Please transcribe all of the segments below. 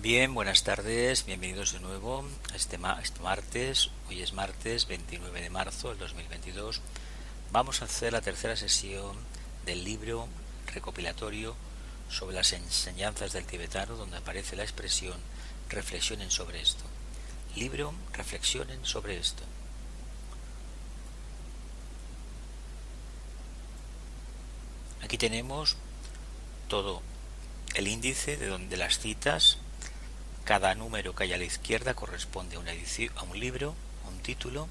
Bien, buenas tardes, bienvenidos de nuevo a este martes. Hoy es martes 29 de marzo del 2022. Vamos a hacer la tercera sesión del libro recopilatorio sobre las enseñanzas del tibetano, donde aparece la expresión reflexionen sobre esto. Libro, reflexionen sobre esto. Aquí tenemos todo el índice de las citas. Cada número que hay a la izquierda corresponde a una edición, a un libro, a un título,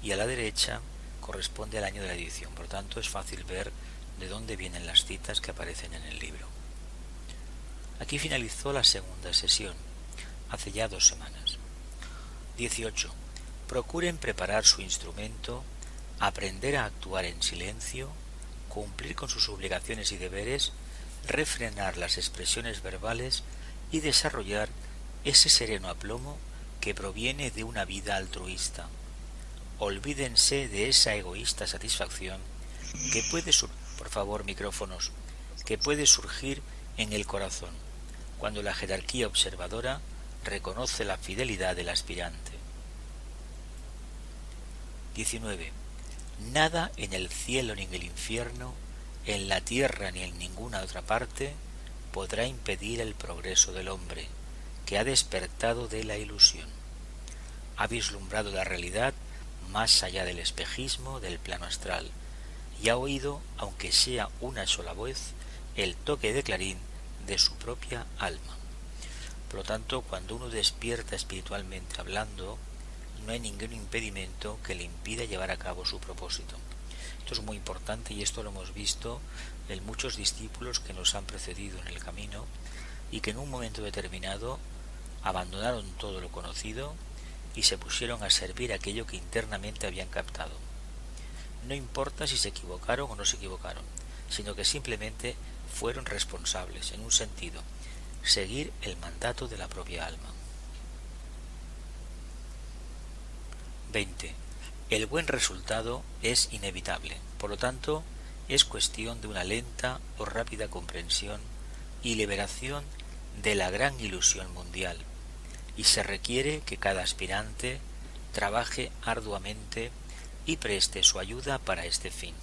y a la derecha corresponde al año de la edición. Por lo tanto, es fácil ver de dónde vienen las citas que aparecen en el libro. Aquí finalizó la segunda sesión, hace ya 2 semanas. 18. Procuren preparar su instrumento, aprender a actuar en silencio, cumplir con sus obligaciones y deberes, refrenar las expresiones verbales y desarrollar ese sereno aplomo que proviene de una vida altruista. Olvídense de esa egoísta satisfacción que puede por favor, micrófonos, que puede surgir en el corazón cuando la jerarquía observadora reconoce la fidelidad del aspirante. 19. Nada en el cielo ni en el infierno, en la tierra ni en ninguna otra parte, podrá impedir el progreso del hombre, que ha despertado de la ilusión. Ha vislumbrado la realidad más allá del espejismo del plano astral, y ha oído, aunque sea una sola vez, el toque de clarín de su propia alma. Por lo tanto, cuando uno despierta espiritualmente hablando, no hay ningún impedimento que le impida llevar a cabo su propósito. Esto es muy importante y esto lo hemos visto en muchos discípulos que nos han precedido en el camino y que en un momento determinado abandonaron todo lo conocido y se pusieron a servir aquello que internamente habían captado. No importa si se equivocaron o no se equivocaron, sino que simplemente fueron responsables, en un sentido, seguir el mandato de la propia alma. 20. El buen resultado es inevitable, por lo tanto, es cuestión de una lenta o rápida comprensión y liberación de la gran ilusión mundial, y se requiere que cada aspirante trabaje arduamente y preste su ayuda para este fin.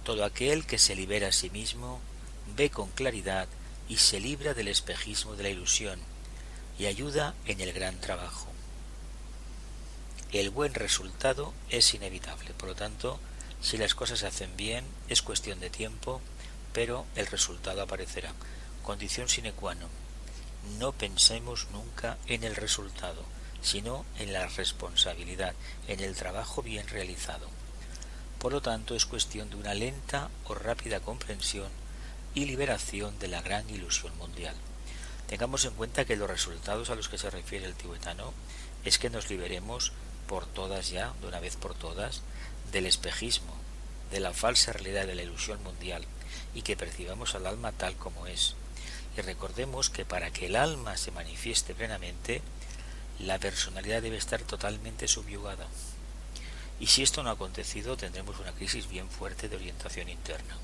Todo aquel que se libera a sí mismo ve con claridad y se libra del espejismo de la ilusión y ayuda en el gran trabajo. El buen resultado es inevitable, por lo tanto, si las cosas se hacen bien, es cuestión de tiempo, pero el resultado aparecerá. Condición sine qua non. No pensemos nunca en el resultado, sino en la responsabilidad, en el trabajo bien realizado. Por lo tanto, es cuestión de una lenta o rápida comprensión y liberación de la gran ilusión mundial. Tengamos en cuenta que los resultados a los que se refiere el tibetano es que nos liberemos por todas ya, de una vez por todas, del espejismo, de la falsa realidad de la ilusión mundial y que percibamos al alma tal como es. Y recordemos que para que el alma se manifieste plenamente, la personalidad debe estar totalmente subyugada. Y si esto no ha acontecido, tendremos una crisis bien fuerte de orientación interna.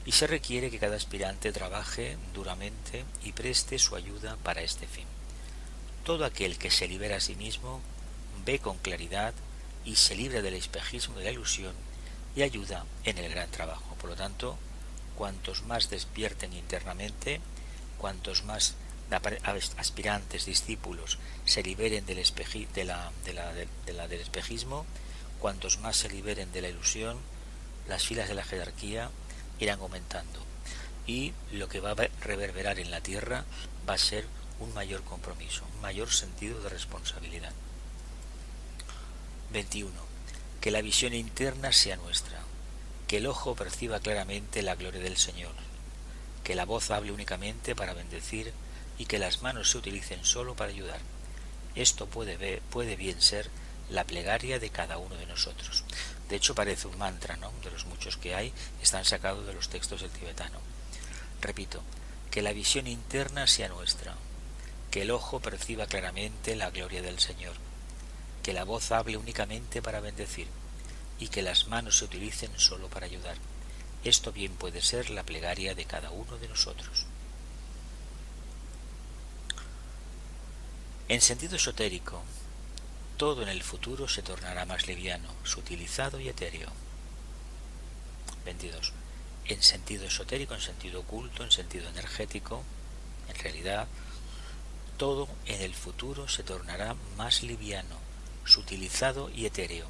Y se requiere que cada aspirante trabaje duramente y preste su ayuda para este fin. Todo aquel que se libera a sí mismo ve con claridad y se libra del espejismo de la ilusión y ayuda en el gran trabajo. Por lo tanto, cuantos más despierten internamente, cuantos más aspirantes, discípulos se liberen del espejismo, cuantos más se liberen de la ilusión, las filas de la jerarquía irán aumentando y lo que va a reverberar en la tierra va a ser un mayor compromiso, un mayor sentido de responsabilidad. 21. Que la visión interna sea nuestra, que el ojo perciba claramente la gloria del Señor, que la voz hable únicamente para bendecir y que las manos se utilicen solo para ayudar. Esto puede bien ser la plegaria de cada uno de nosotros. De hecho, parece un mantra, ¿no? De los muchos que hay, están sacados de los textos del tibetano. Repito, que la visión interna sea nuestra, que el ojo perciba claramente la gloria del Señor, que la voz hable únicamente para bendecir y que las manos se utilicen solo para ayudar. Esto bien puede ser la plegaria de cada uno de nosotros. En sentido esotérico, todo en el futuro se tornará más liviano, sutilizado y etéreo. 22. En sentido esotérico, en sentido oculto, en sentido energético, en realidad, todo en el futuro se tornará más liviano, sutilizado y etéreo.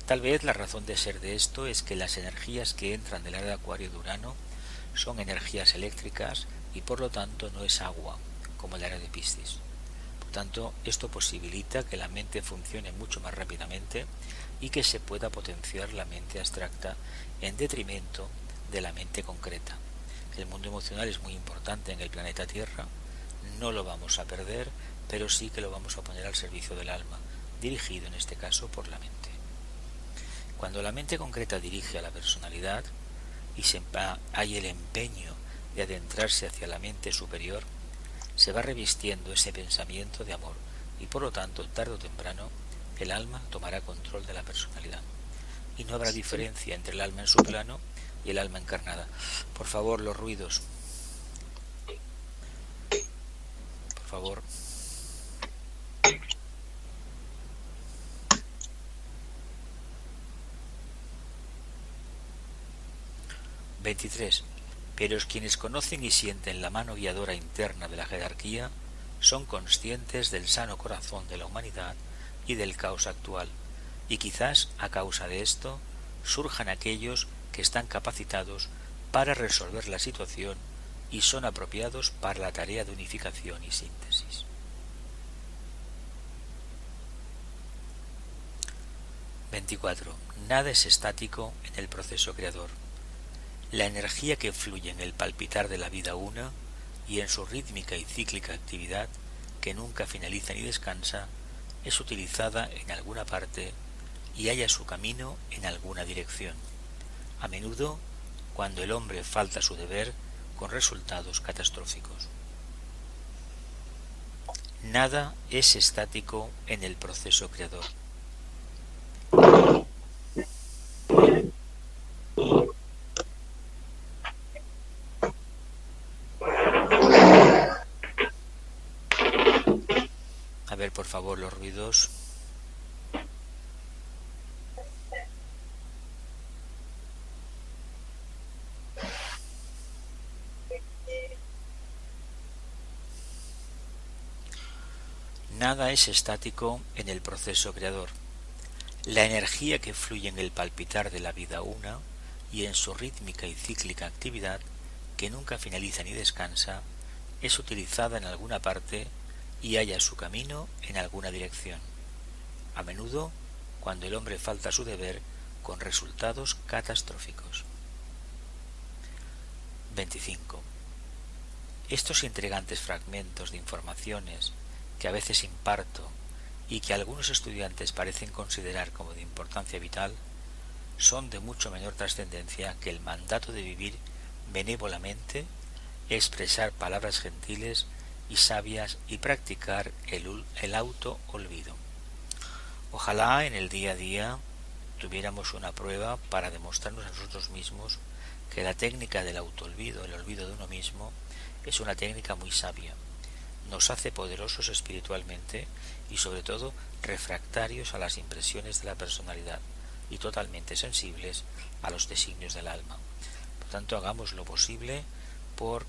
Tal vez la razón de ser de esto es que las energías que entran del área de Acuario de Urano son energías eléctricas y por lo tanto no es agua, como el área de Piscis. Por tanto, esto posibilita que la mente funcione mucho más rápidamente y que se pueda potenciar la mente abstracta en detrimento de la mente concreta. El mundo emocional es muy importante en el planeta Tierra, no lo vamos a perder, pero sí que lo vamos a poner al servicio del alma, dirigido en este caso por la mente. Cuando la mente concreta dirige a la personalidad y hay el empeño de adentrarse hacia la mente superior, se va revistiendo ese pensamiento de amor y por lo tanto, tarde o temprano, el alma tomará control de la personalidad. Y no habrá diferencia entre el alma en su plano y el alma encarnada. Por favor, los ruidos. Por favor. Pero quienes conocen y sienten la mano guiadora interna de la jerarquía son conscientes del sano corazón de la humanidad y del caos actual, y quizás a causa de esto surjan aquellos que están capacitados para resolver la situación y son apropiados para la tarea de unificación y síntesis. 24. Nada es estático en el proceso creador. La energía que fluye en el palpitar de la vida una y en su rítmica y cíclica actividad, que nunca finaliza ni descansa, es utilizada en alguna parte y halla su camino en alguna dirección, a menudo cuando el hombre falta a su deber con resultados catastróficos. Nada es estático en el proceso creador. A ver, por favor, los ruidos. Nada es estático en el proceso creador. La energía que fluye en el palpitar de la vida una y en su rítmica y cíclica actividad, que nunca finaliza ni descansa, es utilizada en alguna parte y halla su camino en alguna dirección, a menudo cuando el hombre falta a su deber con resultados catastróficos. 25. Estos intrigantes fragmentos de informaciones que a veces imparto y que algunos estudiantes parecen considerar como de importancia vital, son de mucho menor trascendencia que el mandato de vivir benévolamente, expresar palabras gentiles y sabias y practicar el auto-olvido. Ojalá en el día a día tuviéramos una prueba para demostrarnos a nosotros mismos que la técnica del auto-olvido, el olvido de uno mismo, es una técnica muy sabia. Nos hace poderosos espiritualmente y sobre todo refractarios a las impresiones de la personalidad y totalmente sensibles a los designios del alma. Por tanto, hagamos lo posible por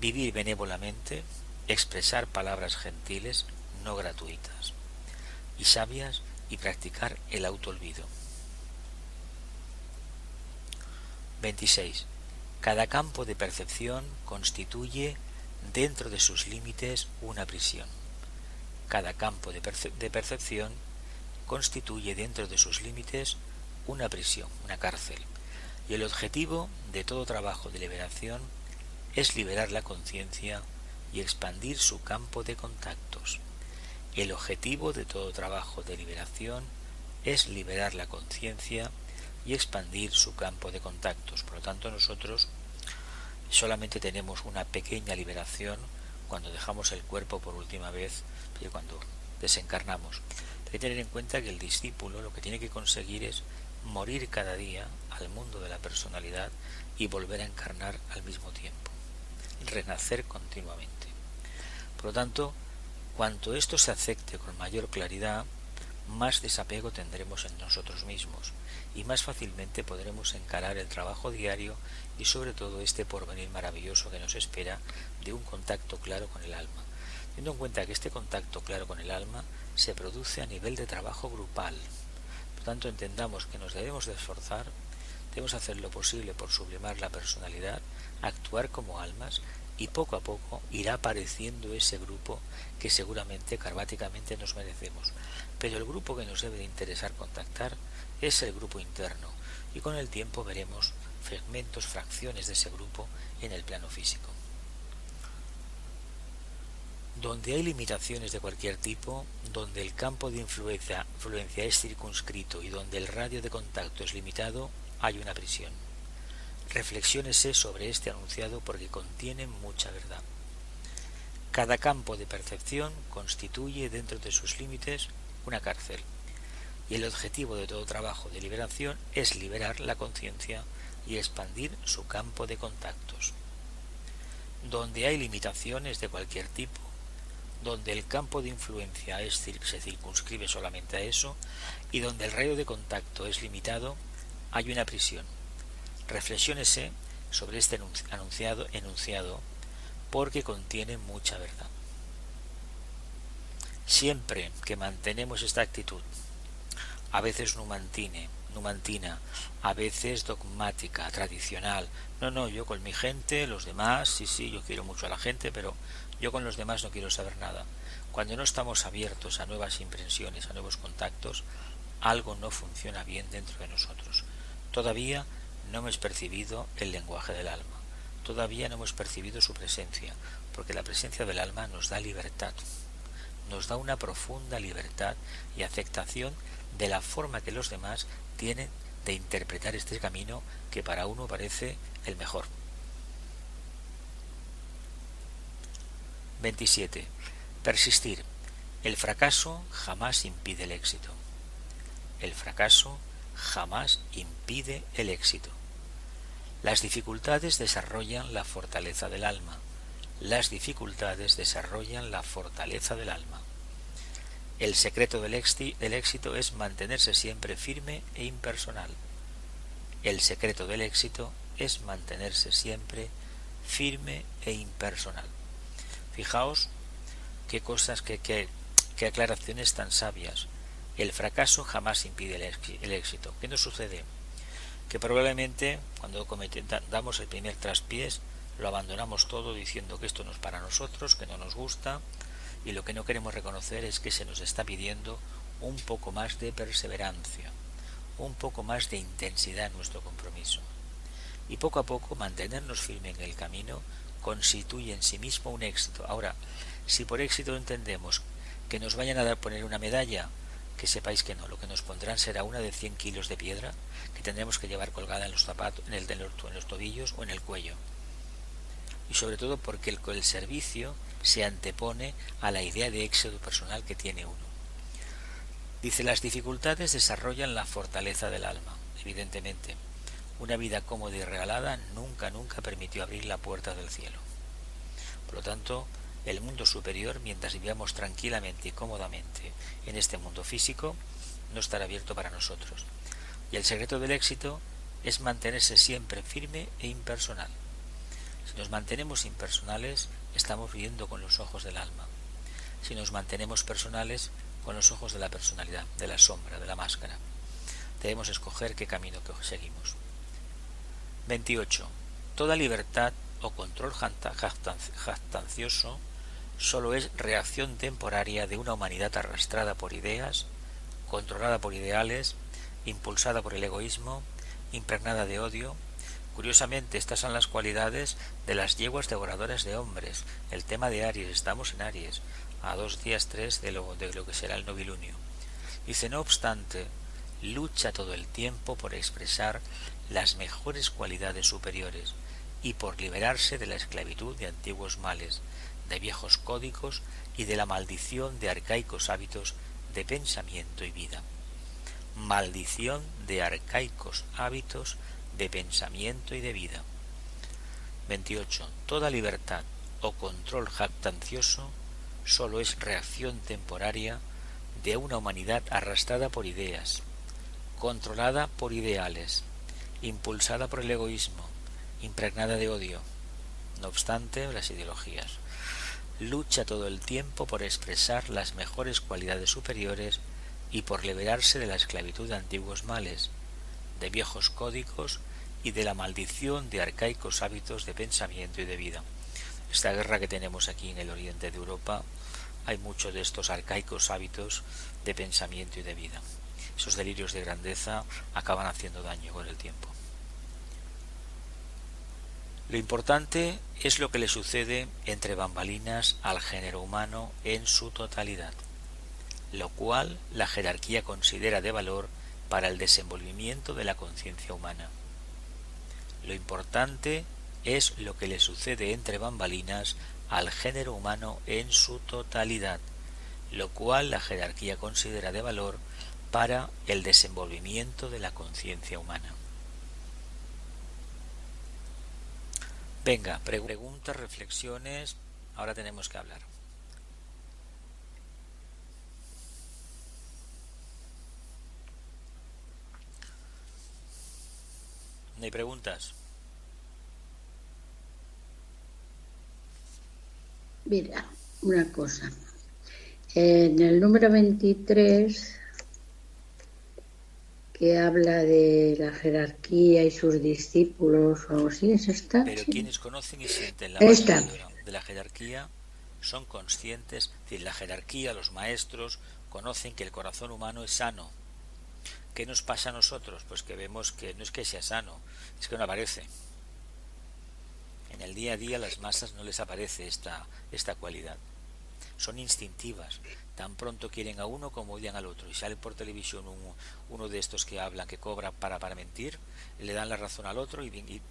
vivir benévolamente, expresar palabras gentiles, no gratuitas, y sabias, y practicar el autoolvido. 26. Cada campo de percepción constituye dentro de sus límites una prisión. Cada campo de percepción constituye dentro de sus límites una prisión, una cárcel, y el objetivo de todo trabajo de liberación es liberar la conciencia y expandir su campo de contactos. El objetivo de todo trabajo de liberación es liberar la conciencia y expandir su campo de contactos. Por lo tanto, nosotros solamente tenemos una pequeña liberación cuando dejamos el cuerpo por última vez, cuando desencarnamos. Hay que tener en cuenta que el discípulo lo que tiene que conseguir es morir cada día al mundo de la personalidad y volver a encarnar al mismo tiempo, renacer continuamente. Por lo tanto, Cuanto esto se acepte con mayor claridad, más desapego tendremos en nosotros mismos y más fácilmente podremos encarar el trabajo diario y sobre todo este porvenir maravilloso que nos espera de un contacto claro con el alma, teniendo en cuenta que este contacto claro con el alma se produce a nivel de trabajo grupal. Por tanto, entendamos que nos debemos de esforzar, debemos hacer lo posible por sublimar la personalidad, actuar como almas, y poco a poco irá apareciendo ese grupo que seguramente karmáticamente nos merecemos. Pero el grupo que nos debe de interesar contactar es el grupo interno, y con el tiempo veremos fragmentos, fracciones de ese grupo en el plano físico. Donde hay limitaciones de cualquier tipo, donde el campo de influencia es circunscrito y donde el radio de contacto es limitado, hay una prisión. Reflexiónese sobre este anunciado porque contiene mucha verdad. Cada campo de percepción constituye dentro de sus límites una cárcel, y el objetivo de todo trabajo de liberación es liberar la conciencia y expandir su campo de contactos. Donde hay limitaciones de cualquier tipo, donde el campo de influencia se circunscribe solamente a eso, y donde el radio de contacto es limitado, hay una prisión. Reflexiónese sobre este enunciado porque contiene mucha verdad. Siempre que mantenemos esta actitud, a veces numantina, a veces dogmática, tradicional, no, yo con mi gente, los demás, sí, yo quiero mucho a la gente, pero yo con los demás no quiero saber nada. Cuando no estamos abiertos a nuevas impresiones, a nuevos contactos, algo no funciona bien dentro de nosotros. Todavía no hemos percibido el lenguaje del alma, todavía no hemos percibido su presencia, porque la presencia del alma nos da libertad, nos da una profunda libertad y aceptación de la forma que los demás tienen de interpretar este camino que para uno parece el mejor. 27. Persistir. El fracaso jamás impide el éxito. El fracaso jamás impide el éxito. Las dificultades desarrollan la fortaleza del alma. Las dificultades desarrollan la fortaleza del alma. El secreto del éxito es mantenerse siempre firme e impersonal. El secreto del éxito es mantenerse siempre firme e impersonal. Fijaos qué cosas, qué aclaraciones tan sabias. El fracaso jamás impide el éxito. ¿Qué nos sucede? Que probablemente cuando damos el primer traspiés lo abandonamos todo diciendo que esto no es para nosotros, que no nos gusta, y lo que no queremos reconocer es que se nos está pidiendo un poco más de perseverancia, un poco más de intensidad en nuestro compromiso. Y poco a poco mantenernos firme en el camino constituye en sí mismo un éxito. Ahora, si por éxito entendemos que nos vayan a poner una medalla, que sepáis que no, lo que nos pondrán será una de 100 kilos de piedra que tendremos que llevar colgada en los zapatos, en los tobillos o en el cuello. Y sobre todo porque el servicio se antepone a la idea de éxito personal que tiene uno. Dice, las dificultades desarrollan la fortaleza del alma. Evidentemente, una vida cómoda y regalada nunca permitió abrir la puerta del cielo. Por lo tanto, el mundo superior, mientras vivamos tranquilamente y cómodamente en este mundo físico, no estará abierto para nosotros. Y el secreto del éxito es mantenerse siempre firme e impersonal. Si nos mantenemos impersonales, estamos viviendo con los ojos del alma. Si nos mantenemos personales, con los ojos de la personalidad, de la sombra, de la máscara. Debemos escoger qué camino que seguimos. 28. Toda libertad o control jactancioso solo es reacción temporaria de una humanidad arrastrada por ideas, controlada por ideales, impulsada por el egoísmo, impregnada de odio. Curiosamente, estas son las cualidades de las yeguas devoradoras de hombres. El tema de Aries, estamos en Aries, a 2 días 3 de lo que será el novilunio. Dice, no obstante, lucha todo el tiempo por expresar las mejores cualidades superiores y por liberarse de la esclavitud de antiguos males, de viejos códigos y de la maldición de arcaicos hábitos de pensamiento y vida. Maldición de arcaicos hábitos de pensamiento y de vida. 28. Toda libertad o control jactancioso solo es reacción temporaria de una humanidad arrastrada por ideas, controlada por ideales, impulsada por el egoísmo, impregnada de odio. No obstante, las ideologías lucha todo el tiempo por expresar las mejores cualidades superiores y por liberarse de la esclavitud de antiguos males, de viejos códigos y de la maldición de arcaicos hábitos de pensamiento y de vida. Esta guerra que tenemos aquí en el oriente de Europa, hay muchos de estos arcaicos hábitos de pensamiento y de vida. Esos delirios de grandeza acaban haciendo daño con el tiempo. Lo importante es lo que le sucede entre bambalinas al género humano en su totalidad, lo cual la jerarquía considera de valor para el desenvolvimiento de la conciencia humana. Lo importante es lo que le sucede entre bambalinas al género humano en su totalidad, lo cual la jerarquía considera de valor para el desenvolvimiento de la conciencia humana. Venga, preguntas, reflexiones, ahora tenemos que hablar. ¿No hay preguntas? Mira, una cosa. En el número 23, que habla de la jerarquía y sus discípulos, o algo así, ¿es esta? Pero Sí. quienes conocen y sienten la Esta. mano de la jerarquía son conscientes, es decir, la jerarquía, los maestros, conocen que el corazón humano es sano. ¿Qué nos pasa a nosotros? Pues que vemos que no es que sea sano, es que no aparece. En el día a día a las masas no les aparece esta cualidad. Son instintivas. Tan pronto quieren a uno como odian al otro. Y sale por televisión uno de estos que hablan, que cobra para mentir, le dan la razón al otro y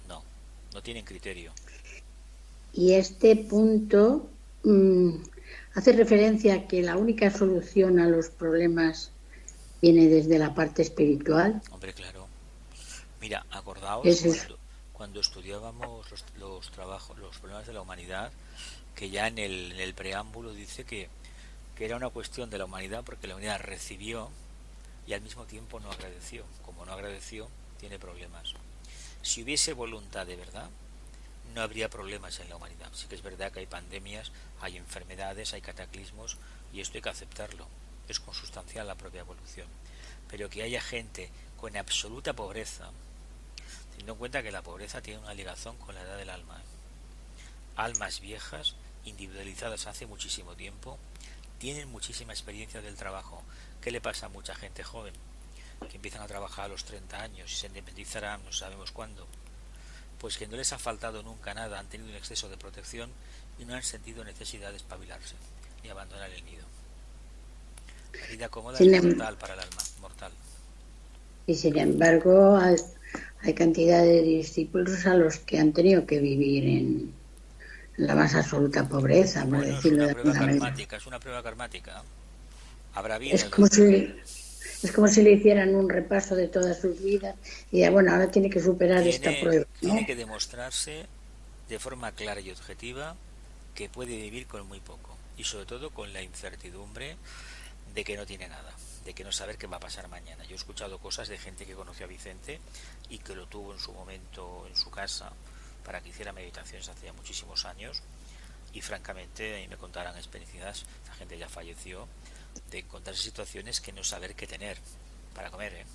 no tienen criterio. Y este punto hace referencia a que la única solución a los problemas viene desde la parte espiritual. Hombre, claro. Mira, acordaos cuando estudiábamos los problemas de la humanidad, que ya en el preámbulo dice que era una cuestión de la humanidad porque la humanidad recibió y al mismo tiempo no agradeció. Como no agradeció, tiene problemas. Si hubiese voluntad de verdad, no habría problemas en la humanidad. Sí que es verdad que hay pandemias, hay enfermedades, hay cataclismos y esto hay que aceptarlo. Es consustancial a la propia evolución. Pero que haya gente con absoluta pobreza, teniendo en cuenta que la pobreza tiene una ligación con la edad del alma. Almas viejas, individualizadas hace muchísimo tiempo, tienen muchísima experiencia del trabajo. ¿Qué le pasa a mucha gente joven? Que empiezan a trabajar a los 30 años y se independizarán no sabemos cuándo. Pues que no les ha faltado nunca nada, han tenido un exceso de protección y no han sentido necesidad de espabilarse ni abandonar el nido. La vida cómoda es mortal para el alma, mortal. Y sin embargo hay cantidad de discípulos a los que han tenido que vivir en la más absoluta pobreza, por Bueno, decirlo de alguna manera. Es una prueba karmática. Habrá vida. Es como si le hicieran un repaso de todas sus vidas y bueno, ahora tiene que superar esta prueba, ¿no? Tiene que demostrarse de forma clara y objetiva que puede vivir con muy poco y sobre todo con la incertidumbre de que no tiene nada, de que no saber qué va a pasar mañana. Yo he escuchado cosas de gente que conoció a Vicente y que lo tuvo en su momento en su casa para que hiciera meditaciones hace ya muchísimos años y francamente ahí me contarán experiencias, la gente ya falleció, de encontrarse situaciones que no saber qué tener para comer,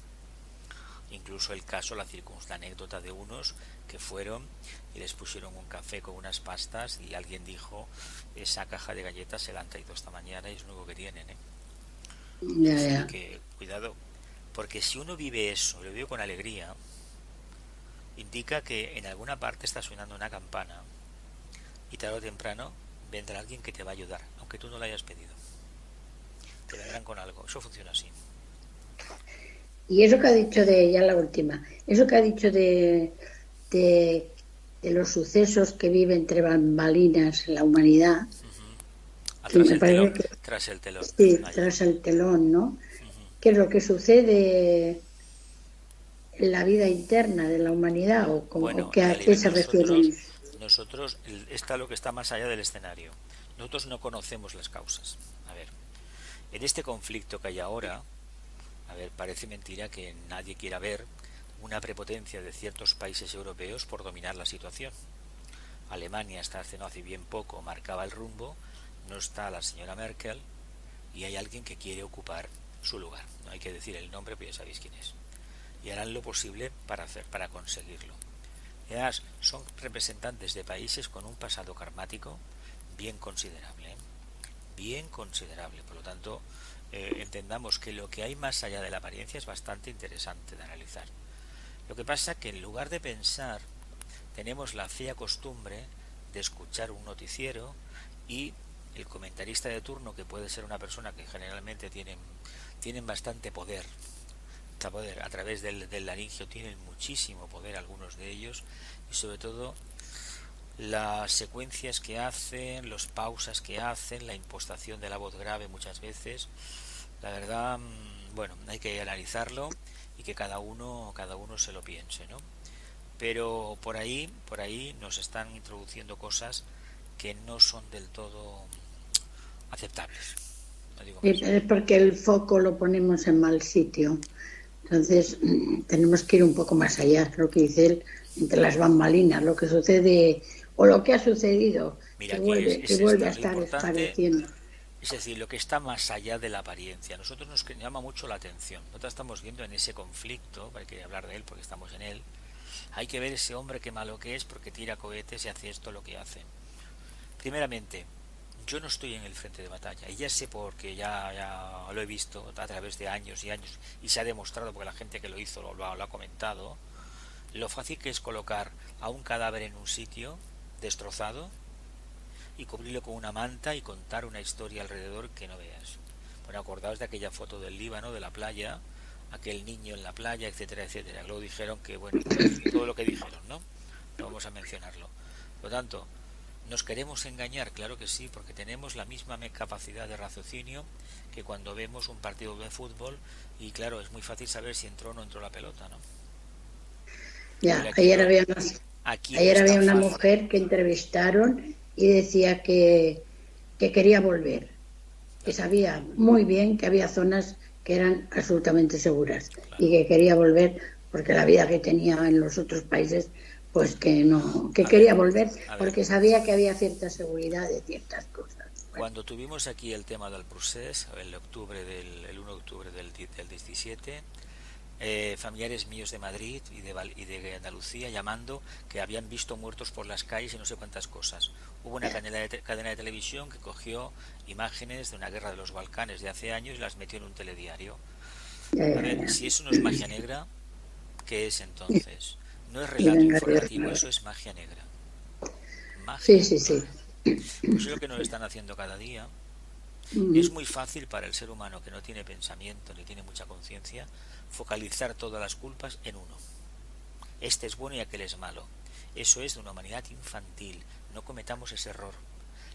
Incluso el caso, la anécdota de unos que fueron y les pusieron un café con unas pastas y alguien dijo, esa caja de galletas se la han traído esta mañana y es lo único que tienen, Ya. Que cuidado, porque si uno vive eso, lo vive con alegría, indica que en alguna parte está sonando una campana y tarde o temprano vendrá alguien que te va a ayudar, aunque tú no lo hayas pedido. Te vendrán con algo, eso funciona así. Y eso que ha dicho ya la última, eso que ha dicho de los sucesos que vive entre bambalinas en la humanidad, tras el telón. Sí, tras el telón, ¿no? ¿Qué es lo que sucede en la vida interna de la humanidad o a qué se refiere? Nosotros está lo que está más allá del escenario. Nosotros no conocemos las causas. A ver, en este conflicto que hay ahora, a ver, parece mentira que nadie quiera ver una prepotencia de ciertos países europeos por dominar la situación. Alemania hasta hace no hace bien poco marcaba el rumbo, no está la señora Merkel y hay alguien que quiere ocupar su lugar. No hay que decir el nombre, pero ya sabéis quién es. Y harán lo posible para conseguirlo. Y además, son representantes de países con un pasado karmático bien considerable. Bien considerable. Por lo tanto, entendamos que lo que hay más allá de la apariencia es bastante interesante de analizar. Lo que pasa es que en lugar de pensar, tenemos la fea costumbre de escuchar un noticiero y el comentarista de turno, que puede ser una persona que generalmente tienen bastante poder a través del laringio, tienen muchísimo poder algunos de ellos, y sobre todo las secuencias que hacen, las pausas que hacen, la impostación de la voz grave muchas veces. La verdad, bueno, hay que analizarlo y que cada uno se lo piense, ¿no? Pero por ahí nos están introduciendo cosas que no son del todo aceptables. No digo más. Es porque el foco lo ponemos en mal sitio. Entonces, tenemos que ir un poco más allá, lo que dice él, entre las bambalinas, lo que sucede o lo que ha sucedido, Mira, que aquí que es vuelve a esto, lo estar importante, espareciendo. es decir, lo que está más allá de la apariencia. A nosotros nos llama mucho la atención. Nosotros estamos viendo en ese conflicto, hay que hablar de él porque estamos en él. Hay que ver ese hombre qué malo que es porque tira cohetes y hace esto lo que hace. Primeramente, yo no estoy en el frente de batalla y ya sé porque ya lo he visto a través de años y años y se ha demostrado porque la gente que lo hizo lo ha comentado lo fácil que es colocar a un cadáver en un sitio destrozado y cubrirlo con una manta y contar una historia alrededor que no veas. Bueno, acordaos de aquella foto del Líbano, de la playa, aquel niño en la playa, etcétera, etcétera. Luego dijeron que, bueno, todo lo que dijeron, ¿no? No vamos a mencionarlo. Por lo tanto, ¿nos queremos engañar? Claro que sí, porque tenemos la misma capacidad de raciocinio que cuando vemos un partido de fútbol y claro, es muy fácil saber si entró o no entró la pelota, ¿no? Ya, Pero aquí no ayer es había tan una fácil. mujer que entrevistaron y decía que quería volver, que Claro, sabía muy bien que había zonas que eran absolutamente seguras claro. y que quería volver porque la vida que tenía en los otros países, pues que no, que A ver, quería volver a ver. porque sabía que había cierta seguridad de ciertas cosas. Bueno, Cuando tuvimos aquí el tema del procés, el 1 de octubre del 17, familiares míos de Madrid y de Andalucía llamando que habían visto muertos por las calles y no sé cuántas cosas. Hubo una cadena de televisión que cogió imágenes de una guerra de los Balcanes de hace años y las metió en un telediario. ya, A ya, ver, ya. si eso no es magia negra, ¿qué es entonces? No es Y relato venga, informativo, eso es magia negra. sí, Magia sí, sí. negra. Pues es lo que nos están haciendo cada día. Es Mm, muy fácil para el ser humano que no tiene pensamiento ni tiene mucha conciencia focalizar todas las culpas en uno. Este es bueno y aquel es malo. Eso es de una humanidad infantil. No cometamos ese error.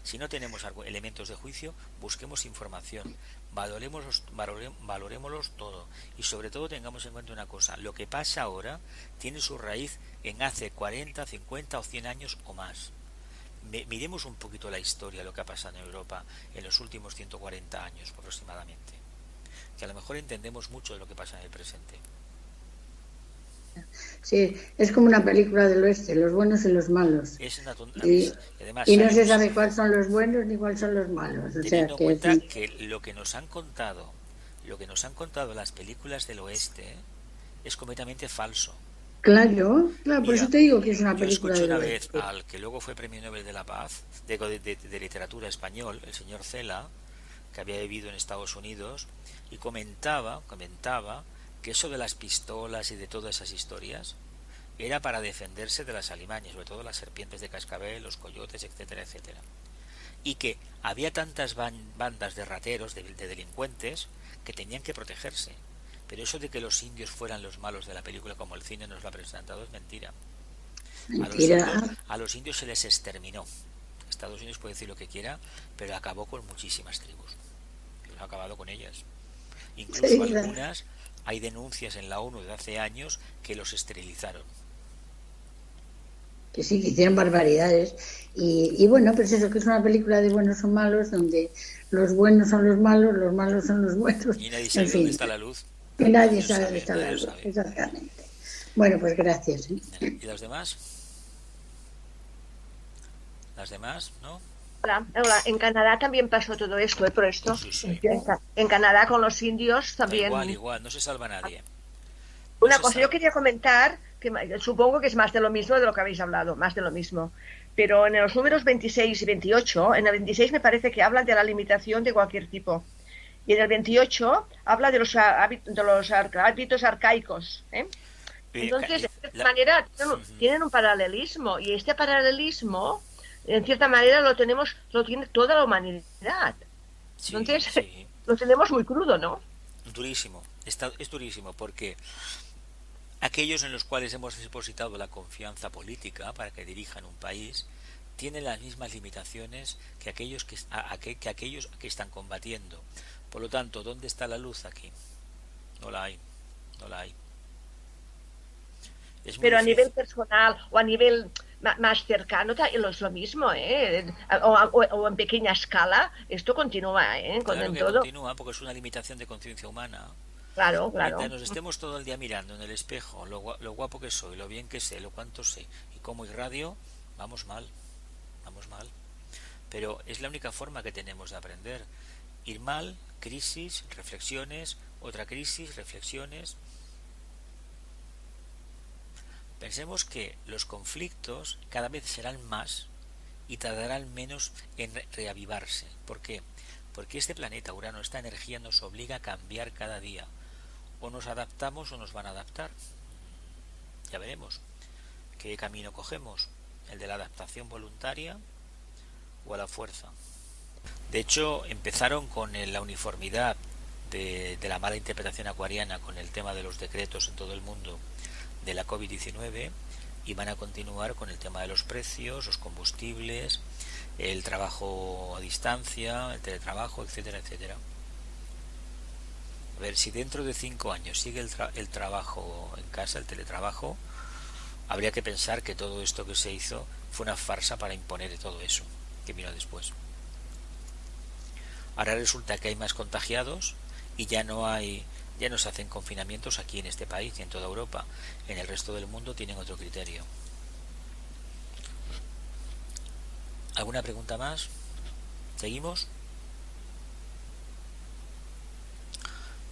Si no tenemos elementos de juicio, busquemos información, valorémoslos todo y sobre todo tengamos en cuenta una cosa, lo que pasa ahora tiene su raíz en hace 40, 50 o 100 años o más. Miremos un poquito la historia, lo que ha pasado en Europa en los últimos 140 años aproximadamente, que a lo mejor entendemos mucho de lo que pasa en el presente. sí, es como una película del oeste, los buenos y los malos. Es una Y, además y no se salimos sabe cuáles son los buenos ni cuáles son los malos. O sea teniendo en que cuenta que lo que nos han contado las películas del oeste es completamente falso. claro, claro, por eso Mira, te digo que es una yo película escuché del una vez oeste. al que luego fue Premio Nobel de la Paz, de literatura español, el señor Cela, que había vivido en Estados Unidos, y comentaba que eso de las pistolas y de todas esas historias era para defenderse de las alimañas, sobre todo las serpientes de cascabel, los coyotes, etcétera, etcétera. Y que había tantas bandas de rateros, de delincuentes, que tenían que protegerse. Pero eso de que los indios fueran los malos de la película como el cine nos lo ha presentado es mentira. Mentira. A los indios se les exterminó. Estados Unidos puede decir lo que quiera, pero acabó con muchísimas tribus. Ha acabado con ellas. Incluso Sí, algunas, hay denuncias en la ONU de hace años que los esterilizaron. que sí, que hicieron barbaridades. Y bueno, pues eso, que es una película de buenos o malos, donde los buenos son los malos son los buenos, Y nadie en sabe dónde fin, está la luz. que nadie Nadie lo sabe dónde sabe, está nadie la lo luz, sabe. exactamente. Bueno, pues gracias. ¿Y las demás? ¿Las demás? ¿No? Hola, hola. En Canadá también pasó todo esto, por esto. Sí, sí. En Canadá con los indios Igual, también. igual. No se salva nadie. No Una se cosa, yo salva. quería comentar, que supongo que es más de lo mismo de lo que habéis hablado, más de lo mismo. Pero en los números 26 y 28, en el 26 me parece que hablan de la limitación de cualquier tipo. Y en el 28 habla de los, hábitos arcaicos. ¿Eh? Entonces, de cierta La- manera, tienen un paralelismo. Y este paralelismo, en cierta manera, lo tiene toda la humanidad. Sí, Entonces, sí. lo tenemos muy crudo, ¿no? Durísimo. Es durísimo porque aquellos en los cuales hemos depositado la confianza política para que dirijan un país tienen las mismas limitaciones que aquellos que aquellos que están combatiendo. Por lo tanto, ¿dónde está la luz aquí? No la hay, no la hay. Es muy Pero a nivel difícil. personal o a nivel más cercano es lo mismo, ¿eh? O en pequeña escala, esto continúa, ¿eh? Claro En que todo. continúa porque es una limitación de conciencia humana. Claro, Mientras claro. nos estemos todo el día mirando en el espejo lo guapo que soy, lo bien que sé, lo cuánto sé y cómo irradio, vamos mal, vamos mal. Pero es la única forma que tenemos de aprender. Ir mal, crisis, reflexiones, otra crisis, reflexiones. Pensemos que los conflictos cada vez serán más y tardarán menos en reavivarse. ¿Por qué? Porque este planeta Urano, esta energía nos obliga a cambiar cada día. O nos adaptamos o nos van a adaptar. Ya veremos qué camino cogemos, el de la adaptación voluntaria o a la fuerza. De hecho, empezaron con la uniformidad de la mala interpretación acuariana con el tema de los decretos en todo el mundo de la COVID-19 y van a continuar con el tema de los precios, los combustibles, el trabajo a distancia, el teletrabajo, etcétera, etcétera. A ver, si dentro de 5 años sigue el trabajo en casa, el teletrabajo, habría que pensar que todo esto que se hizo fue una farsa para imponer todo eso que vino después. Ahora resulta que hay más contagiados y ya no se hacen confinamientos aquí en este país y en toda Europa. En el resto del mundo tienen otro criterio. ¿Alguna pregunta más? ¿Seguimos?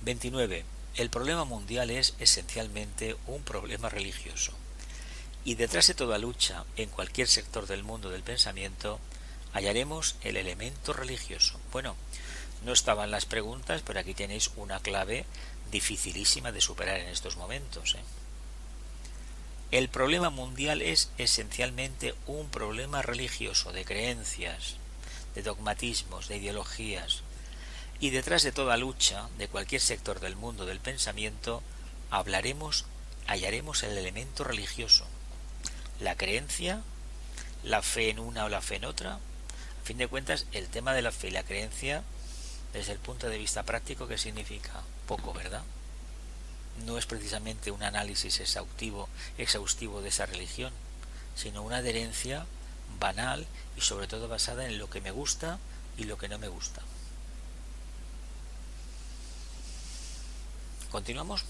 29. El problema mundial es esencialmente un problema religioso. Y detrás de toda lucha, en cualquier sector del mundo del pensamiento, hallaremos el elemento religioso. Bueno, no estaban las preguntas, pero aquí tenéis una clave dificilísima de superar en estos momentos. El problema mundial es esencialmente un problema religioso, de creencias, de dogmatismos, de ideologías. Y detrás de toda lucha, de cualquier sector del mundo del pensamiento, hallaremos el elemento religioso. La creencia, la fe en una o la fe en otra. A fin de cuentas, el tema de la fe y la creencia, desde el punto de vista práctico, ¿qué significa? Poco, ¿verdad? No es precisamente un análisis exhaustivo de esa religión, sino una adherencia banal y sobre todo basada en lo que me gusta y lo que no me gusta. ¿Continuamos?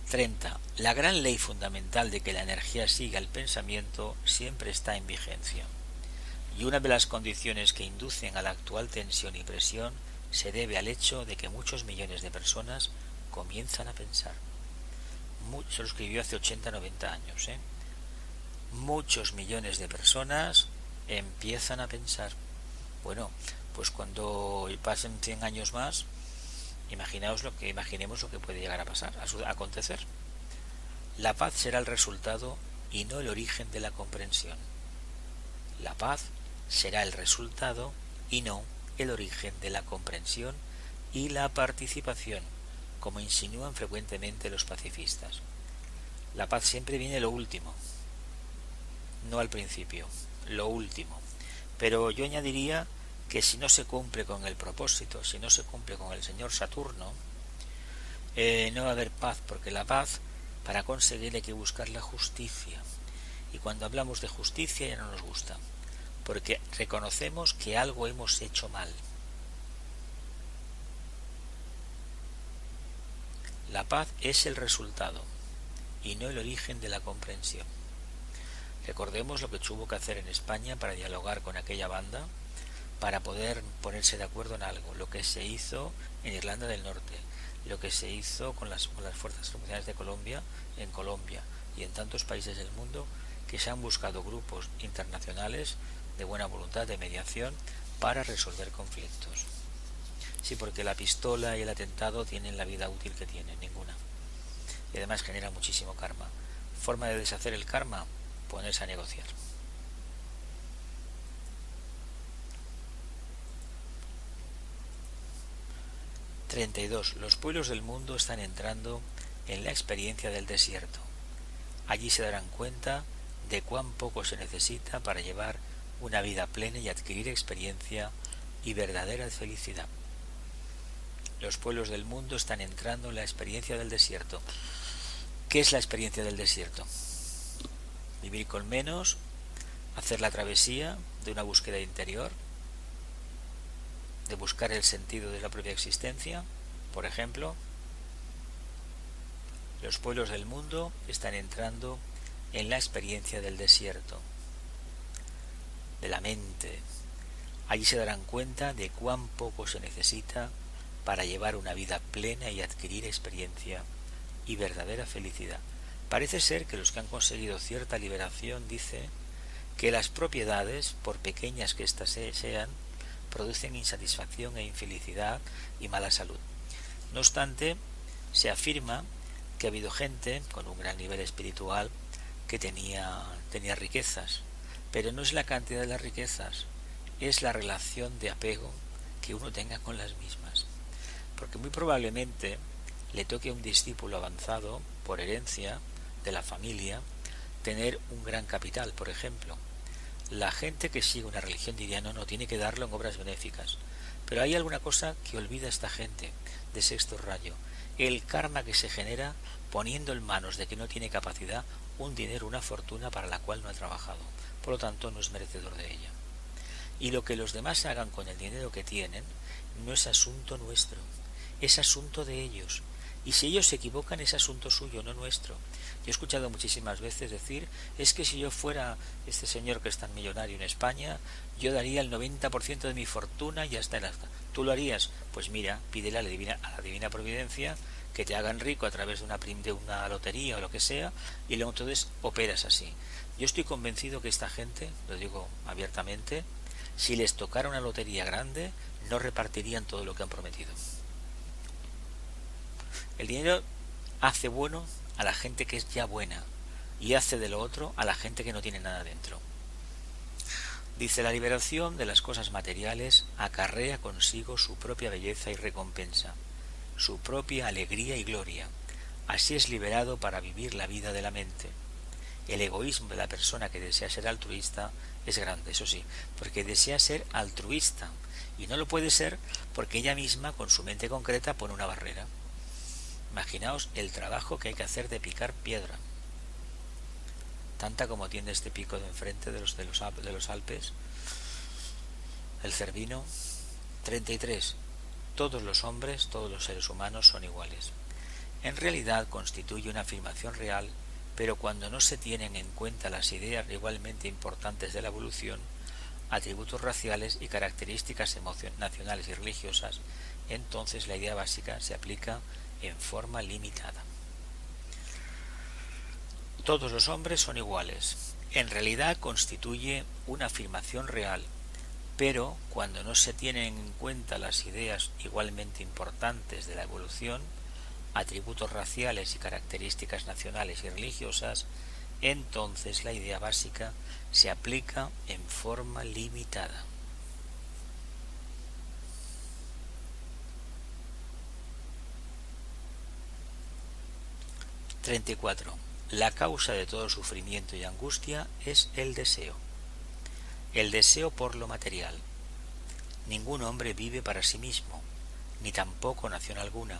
30. La gran ley fundamental de que la energía siga el pensamiento siempre está en vigencia. Y una de las condiciones que inducen a la actual tensión y presión se debe al hecho de que muchos millones de personas comienzan a pensar. Se lo escribió hace 80-90 años. Muchos millones de personas empiezan a pensar. Bueno, pues cuando pasen 100 años más, imaginemos lo que puede llegar a pasar, a acontecer. La paz será el resultado y no el origen de la comprensión. La paz será el resultado y no el origen de la comprensión y la participación, como insinúan frecuentemente los pacifistas. La paz siempre viene lo último, no al principio, lo último. Pero yo añadiría que si no se cumple con el propósito, si no se cumple con el señor Saturno, no va a haber paz, porque la paz, para conseguir hay que buscar la justicia. Y cuando hablamos de justicia ya no nos gusta, porque reconocemos que algo hemos hecho mal. La paz es el resultado y no el origen de la comprensión. Recordemos lo que tuvo que hacer en España para dialogar con aquella banda, para poder ponerse de acuerdo en algo, lo que se hizo en Irlanda del Norte, lo que se hizo con las fuerzas revolucionarias de Colombia, en Colombia y en tantos países del mundo, que se han buscado grupos internacionales de buena voluntad, de mediación, para resolver conflictos. Sí, porque la pistola y el atentado tienen la vida útil que tienen, ninguna. Y además genera muchísimo karma. Forma de deshacer el karma, ponerse a negociar. (32) Los pueblos del mundo están entrando en la experiencia del desierto. Allí se darán cuenta de cuán poco se necesita para llevar una vida plena y adquirir experiencia y verdadera felicidad. Los pueblos del mundo están entrando en la experiencia del desierto. ¿Qué es la experiencia del desierto? Vivir con menos, hacer la travesía de una búsqueda interior, de buscar el sentido de la propia existencia, por ejemplo. Los pueblos del mundo están entrando en la experiencia del desierto, de la mente. Allí se darán cuenta de cuán poco se necesita para llevar una vida plena y adquirir experiencia y verdadera felicidad. Parece ser que los que han conseguido cierta liberación dice que las propiedades, por pequeñas que éstas sean, producen insatisfacción e infelicidad y mala salud. No obstante, se afirma que ha habido gente con un gran nivel espiritual que tenía riquezas, pero no es la cantidad de las riquezas, es la relación de apego que uno tenga con las mismas. Porque muy probablemente le toque a un discípulo avanzado, por herencia de la familia, tener un gran capital, por ejemplo. La gente que sigue una religión diría, no, tiene que darlo en obras benéficas. Pero hay alguna cosa que olvida esta gente de sexto rayo. El karma que se genera poniendo en manos de que no tiene capacidad un dinero, una fortuna para la cual no ha trabajado. Por lo tanto, no es merecedor de ella. Y lo que los demás hagan con el dinero que tienen no es asunto nuestro, es asunto de ellos. Y si ellos se equivocan es asunto suyo, no nuestro. Yo he escuchado muchísimas veces decir, es que si yo fuera este señor que es tan millonario en España, yo daría el 90% de mi fortuna y hasta el hasta. ¿Tú lo harías? Pues mira, pídele a la divina providencia que te hagan rico a través de una lotería o lo que sea, y luego entonces operas así. Yo estoy convencido que esta gente, lo digo abiertamente, si les tocara una lotería grande, no repartirían todo lo que han prometido. El dinero hace bueno a la gente que es ya buena y hace de lo otro a la gente que no tiene nada dentro. Dice, la liberación de las cosas materiales acarrea consigo su propia belleza y recompensa, su propia alegría y gloria. Así es liberado para vivir la vida de la mente. El egoísmo de la persona que desea ser altruista es grande, eso sí, porque desea ser altruista y no lo puede ser porque ella misma con su mente concreta pone una barrera. Imaginaos el trabajo que hay que hacer de picar piedra, tanta como tiene este pico de enfrente de los Alpes, el Cervino. 33. Todos los hombres, todos los seres humanos son iguales. En realidad constituye una afirmación real, pero cuando no se tienen en cuenta las ideas igualmente importantes de la evolución, atributos raciales y características nacionales y religiosas, entonces la idea básica se aplica en forma limitada. Todos los hombres son iguales. En realidad constituye una afirmación real, pero cuando no se tienen en cuenta las ideas igualmente importantes de la evolución, atributos raciales y características nacionales y religiosas, entonces la idea básica se aplica en forma limitada. (34) La causa de todo sufrimiento y angustia es el deseo. El deseo por lo material. Ningún hombre vive para sí mismo, ni tampoco nación alguna.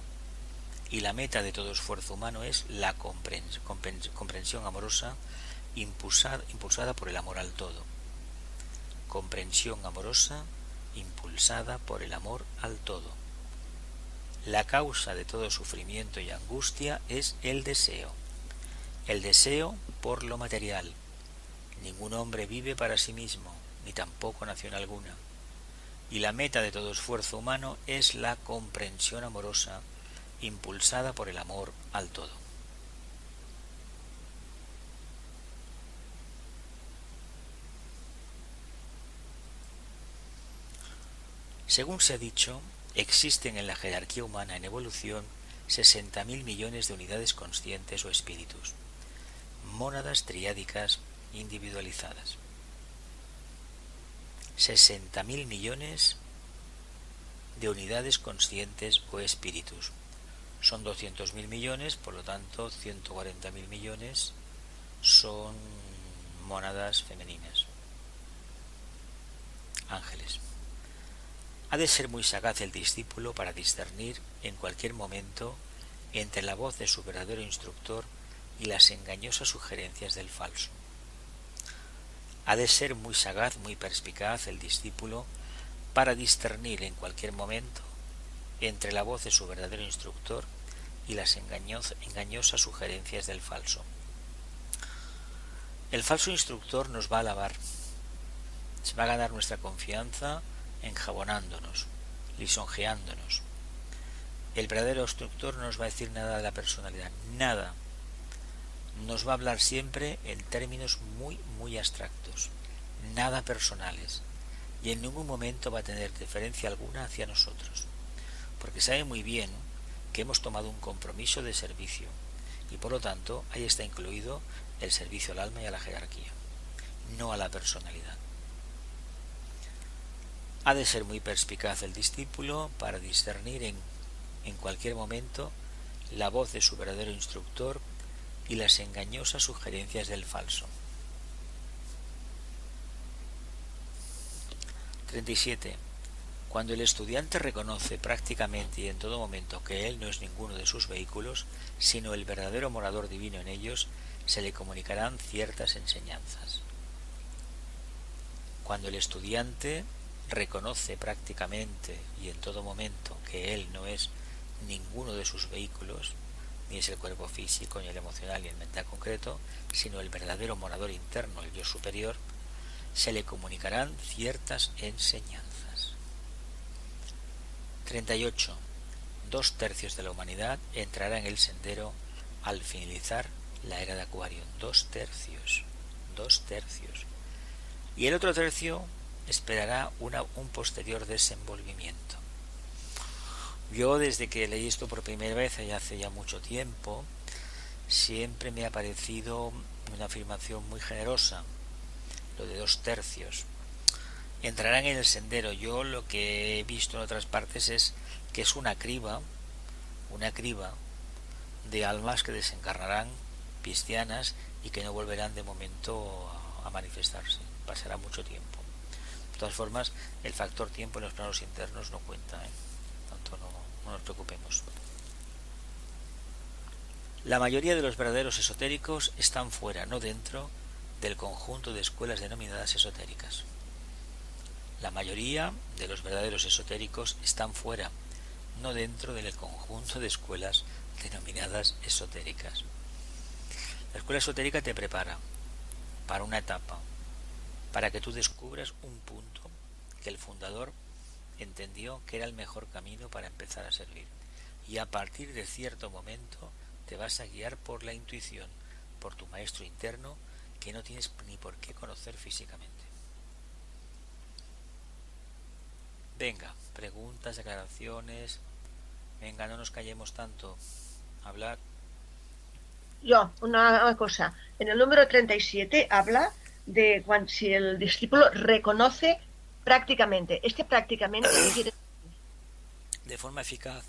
Y la meta de todo esfuerzo humano es la comprensión amorosa impulsada por el amor al todo. Comprensión amorosa impulsada por el amor al todo. La causa de todo sufrimiento y angustia es el deseo por lo material. Ningún hombre vive para sí mismo, ni tampoco nación alguna. Y la meta de todo esfuerzo humano es la comprensión amorosa, impulsada por el amor al todo. Según se ha dicho, existen en la jerarquía humana en evolución 60.000 millones de unidades conscientes o espíritus, mónadas triádicas individualizadas. 60.000 millones de unidades conscientes o espíritus. Son 200.000 millones, por lo tanto 140.000 millones son mónadas femeninas, ángeles. Ha de ser muy sagaz el discípulo para discernir en cualquier momento entre la voz de su verdadero instructor y las engañosas sugerencias del falso. Ha de ser muy sagaz, muy perspicaz el discípulo para discernir en cualquier momento entre la voz de su verdadero instructor y las engañosas sugerencias del falso. El falso instructor nos va a alabar, se va a ganar nuestra confianza enjabonándonos, lisonjeándonos. El verdadero instructor no nos va a decir nada de la personalidad, nada. Nos va a hablar siempre en términos muy, muy abstractos, nada personales, y en ningún momento va a tener deferencia alguna hacia nosotros, porque sabe muy bien que hemos tomado un compromiso de servicio, y por lo tanto ahí está incluido el servicio al alma y a la jerarquía, no a la personalidad. Ha de ser muy perspicaz el discípulo para discernir en cualquier momento la voz de su verdadero instructor y las engañosas sugerencias del falso. 37. Cuando el estudiante reconoce prácticamente y en todo momento que él no es ninguno de sus vehículos, sino el verdadero morador divino en ellos, se le comunicarán ciertas enseñanzas. Cuando el estudiante reconoce prácticamente y en todo momento que él no es ninguno de sus vehículos, ni es el cuerpo físico, ni el emocional, ni el mental concreto, sino el verdadero morador interno, el yo superior, se le comunicarán ciertas enseñanzas. 38. 2/3 de la humanidad entrará en el sendero al finalizar la era de Acuario. 2/3. Y el otro tercio esperará un posterior desenvolvimiento. Yo desde que leí esto por primera vez, hace ya mucho tiempo, siempre me ha parecido una afirmación muy generosa, lo de 2/3. Entrarán en el sendero. Yo lo que he visto en otras partes es que es una criba de almas que desencarnarán cristianas y que no volverán de momento a manifestarse. Pasará mucho tiempo. De todas formas, el factor tiempo en los planos internos no cuenta, tanto no nos preocupemos. La mayoría de los verdaderos esotéricos están fuera, no dentro, del conjunto de escuelas denominadas esotéricas. La mayoría de los verdaderos esotéricos están fuera, no dentro del conjunto de escuelas denominadas esotéricas. La escuela esotérica te prepara para una etapa, para que tú descubras un punto que el fundador entendió que era el mejor camino para empezar a servir. Y a partir de cierto momento te vas a guiar por la intuición, por tu maestro interno, que no tienes ni por qué conocer físicamente. Venga, preguntas, aclaraciones. Venga, no nos callemos tanto. Hablar. Yo, una cosa. En el número 37 habla de cuando, si el discípulo reconoce prácticamente. Este prácticamente quiere... De forma eficaz,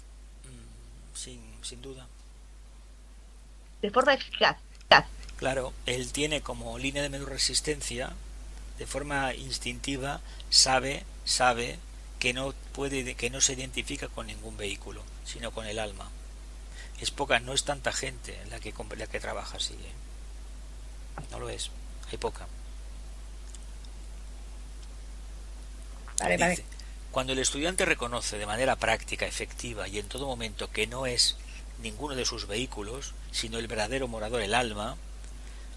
sin duda. De forma eficaz. Claro, él tiene como línea de menor resistencia, de forma instintiva, sabe que no se identifica con ningún vehículo, sino con el alma. No es tanta gente la que trabaja así, No lo es, hay poca. Vale, Dice, vale. cuando el estudiante reconoce de manera práctica, efectiva y en todo momento que no es ninguno de sus vehículos, sino el verdadero morador, el alma,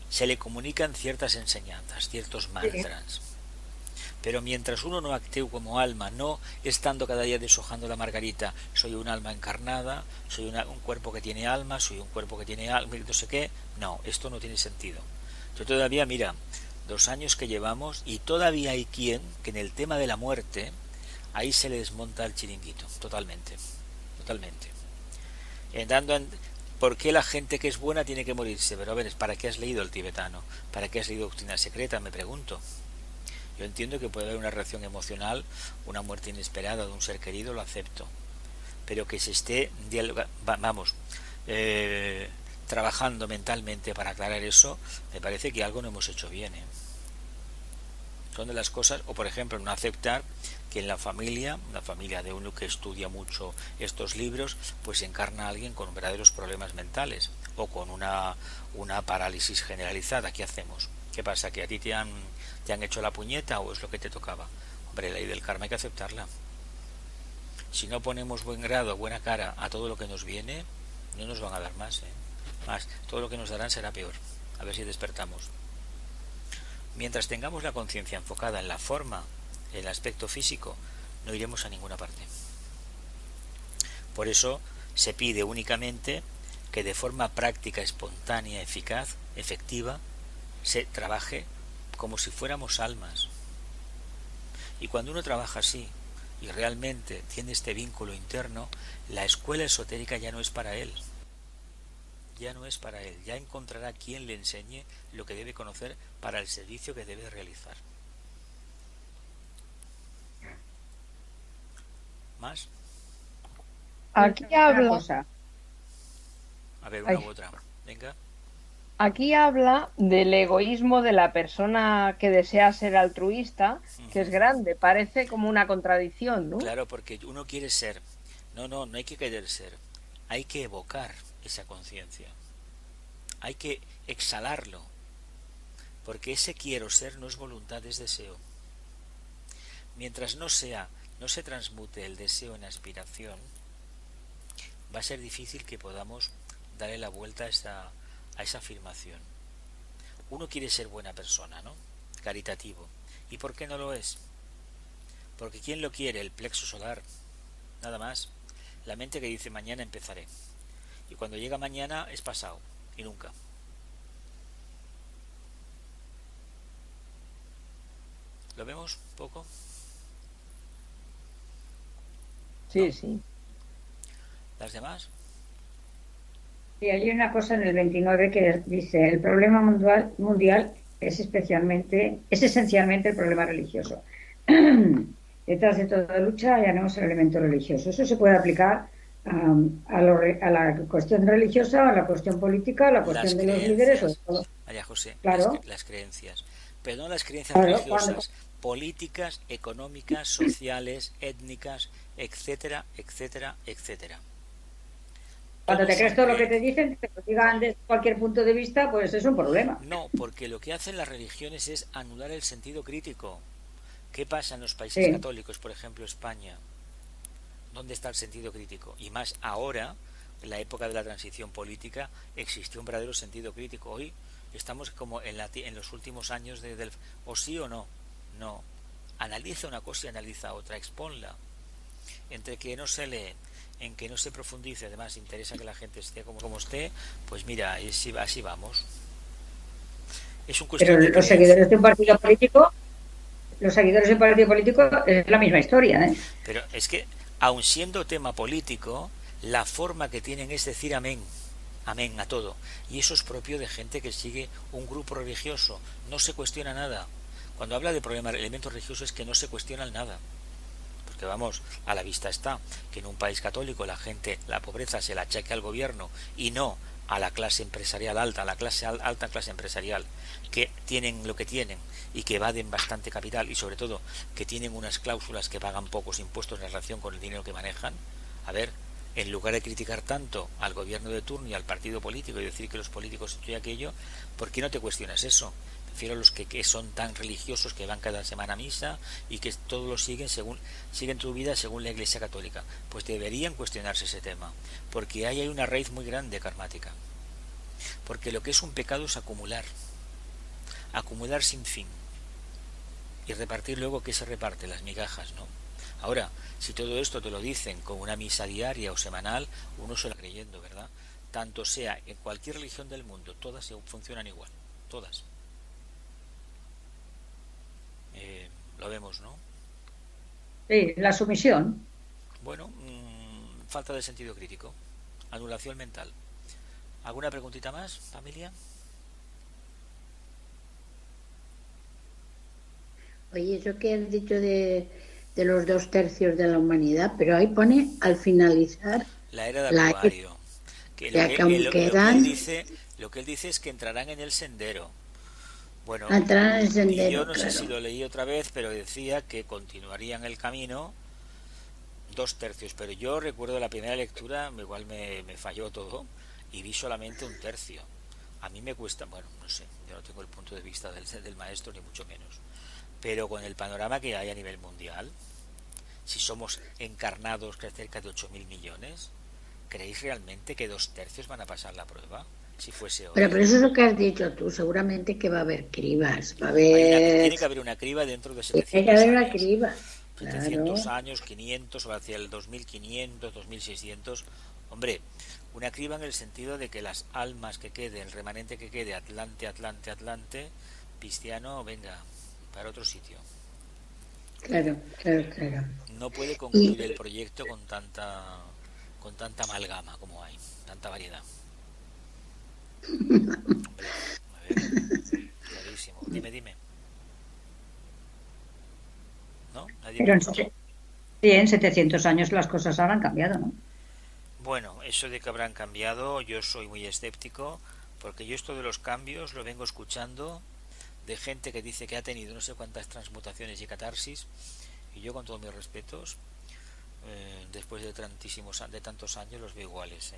se le comunican ciertas enseñanzas, ciertos Sí. mantras. Pero mientras uno no actúe como alma, no estando cada día deshojando la margarita, soy un alma encarnada, soy un cuerpo que tiene alma, soy un cuerpo que tiene alma, no sé qué, no, esto no tiene sentido. Yo todavía, mira, 2 años que llevamos y todavía hay quien que en el tema de la muerte, ahí se le desmonta el chiringuito, totalmente, totalmente. Dando ¿Por qué la gente que es buena tiene que morirse? Pero a ver, ¿para qué has leído el tibetano? ¿Para qué has leído Doctrina Secreta? Me pregunto. Yo entiendo que puede haber una reacción emocional, una muerte inesperada de un ser querido, lo acepto. Pero que se esté eh, trabajando mentalmente para aclarar eso, me parece que algo no hemos hecho bien. Son de las cosas, o por ejemplo, no aceptar que en la familia de uno que estudia mucho estos libros, pues encarna a alguien con verdaderos problemas mentales o con una parálisis generalizada. ¿Qué hacemos? ¿Qué pasa? ¿Que a ti te han hecho la puñeta o es lo que te tocaba? Hombre, la ley del karma hay que aceptarla. Si no ponemos buen grado, buena cara a todo lo que nos viene, no nos van a dar más. Más, todo lo que nos darán será peor. A ver si despertamos. Mientras tengamos la conciencia enfocada en la forma, en el aspecto físico, no iremos a ninguna parte. Por eso se pide únicamente que de forma práctica, espontánea, eficaz, efectiva, se trabaje como si fuéramos almas. Y cuando uno trabaja así y realmente tiene este vínculo interno, la escuela esotérica ya no es para él. Ya no es para él, ya encontrará quien le enseñe lo que debe conocer para el servicio que debe realizar. ¿Más? Aquí Una habla, cosa. A ver, una u ay, otra. Venga. aquí habla del egoísmo de la persona que desea ser altruista, que es grande. Parece como una contradicción, ¿no? Claro, porque uno quiere ser. No, no, no hay que querer ser. Hay que evocar esa conciencia. Hay que exhalarlo. Porque ese quiero ser no es voluntad, es deseo. Mientras no se transmute el deseo en aspiración, va a ser difícil que podamos darle la vuelta a esa afirmación. Uno quiere ser buena persona, ¿no? Caritativo. ¿Y por qué no lo es? Porque ¿quién lo quiere? El plexo solar. Nada más. La mente que dice mañana empezaré. Y cuando llega mañana es pasado. Y nunca. ¿Lo vemos? ¿Poco? ¿No? Sí, sí. ¿Las demás? Sí, hay una cosa en el 29 que dice, el problema mundial es esencialmente el problema religioso. Detrás de toda lucha hallaremos el elemento religioso. Eso se puede aplicar a la cuestión religiosa, a la cuestión política, a la Las cuestión de los líderes o de creencias. todo. María José, Claro, las creencias. Pero no las creencias claro, cuando, religiosas. Políticas, económicas, sociales, étnicas, etcétera, etcétera, etcétera. cuando Todos te crees son todo lo que te creencias. dicen, te lo digan desde cualquier punto de vista, pues es un problema. No, porque lo que hacen las religiones es anular el sentido crítico. ¿Qué pasa en los países Sí. católicos, por ejemplo España? ¿Dónde está el sentido crítico? Y más ahora, en la época de la transición política, existió un verdadero sentido crítico. Hoy estamos como en los últimos años del... ¿O sí o no? No. Analiza una cosa y analiza otra, exponla. Entre que no se lee, en que no se profundice, además interesa que la gente esté como esté, pues mira, así vamos. Es una Pero cuestión de creencia. los seguidores de un partido político es la misma historia, ¿eh? Pero es que, aun siendo tema político, la forma que tienen es decir amén. Amén a todo. Y eso es propio de gente que sigue un grupo religioso. No se cuestiona nada. Cuando habla de problemas, elementos religiosos es que no se cuestiona nada. Porque vamos, a la vista está que en un país católico la pobreza se la achaque al gobierno y no a la clase empresarial alta, a la alta clase empresarial, que tienen lo que tienen y que evaden bastante capital y sobre todo que tienen unas cláusulas que pagan pocos impuestos en relación con el dinero que manejan. A ver, en lugar de criticar tanto al gobierno de turno y al partido político y decir que los políticos esto y aquello, ¿por qué no te cuestionas eso? Prefiero a los que son tan religiosos, que van cada semana a misa y que todos lo siguen tu vida según la Iglesia Católica. Pues deberían cuestionarse ese tema, porque ahí hay una raíz muy grande karmática. Porque lo que es un pecado es acumular sin fin, y repartir luego qué se reparte, las migajas, ¿no? Ahora, si todo esto te lo dicen con una misa diaria o semanal, uno se lo va creyendo, ¿verdad? Tanto sea en cualquier religión del mundo, todas funcionan igual, todas. Lo vemos, ¿no? Sí, la sumisión. Bueno, falta de sentido crítico, anulación mental. ¿Alguna preguntita más, familia? Oye, eso que has dicho de los 2/3 de la humanidad, pero ahí pone al finalizar La era de la Acuario. Que lo que él dice es que entrarán en el sendero. Bueno, entrar en el y sendero, yo no sé claro. si lo leí otra vez, pero decía que continuarían el camino 2/3, pero yo recuerdo la primera lectura, igual me falló todo, y vi solamente 1/3. A mí me cuesta, bueno, no sé, yo no tengo el punto de vista del maestro, ni mucho menos, pero con el panorama que hay a nivel mundial, si somos encarnados que cerca de 8.000 millones, ¿creéis realmente que 2/3 van a pasar la prueba? Si fuese hoy. Pero eso es lo que has dicho tú, seguramente que va a haber cribas, va a Tiene haber... que haber una criba dentro de Tiene que 700 haber una años. criba, 700 claro. años, 500 o hacia el 2500, 2600. Hombre, una criba en el sentido de que las almas que quede, el remanente que quede, Atlante, cristiano, venga, para otro sitio. Claro, claro, claro. No puede concluir el Y proyecto con tanta amalgama como hay, tanta variedad. Hombre, a ver, clarísimo. Dime. ¿No? ¿Nadie Pero pregunta? sí, en 700 años las cosas habrán cambiado, ¿no? Bueno, eso de que habrán cambiado, yo soy muy escéptico, porque yo esto de los cambios lo vengo escuchando de gente que dice que ha tenido no sé cuántas transmutaciones y catarsis, y yo, con todos mis respetos, después de tantos años, los veo iguales.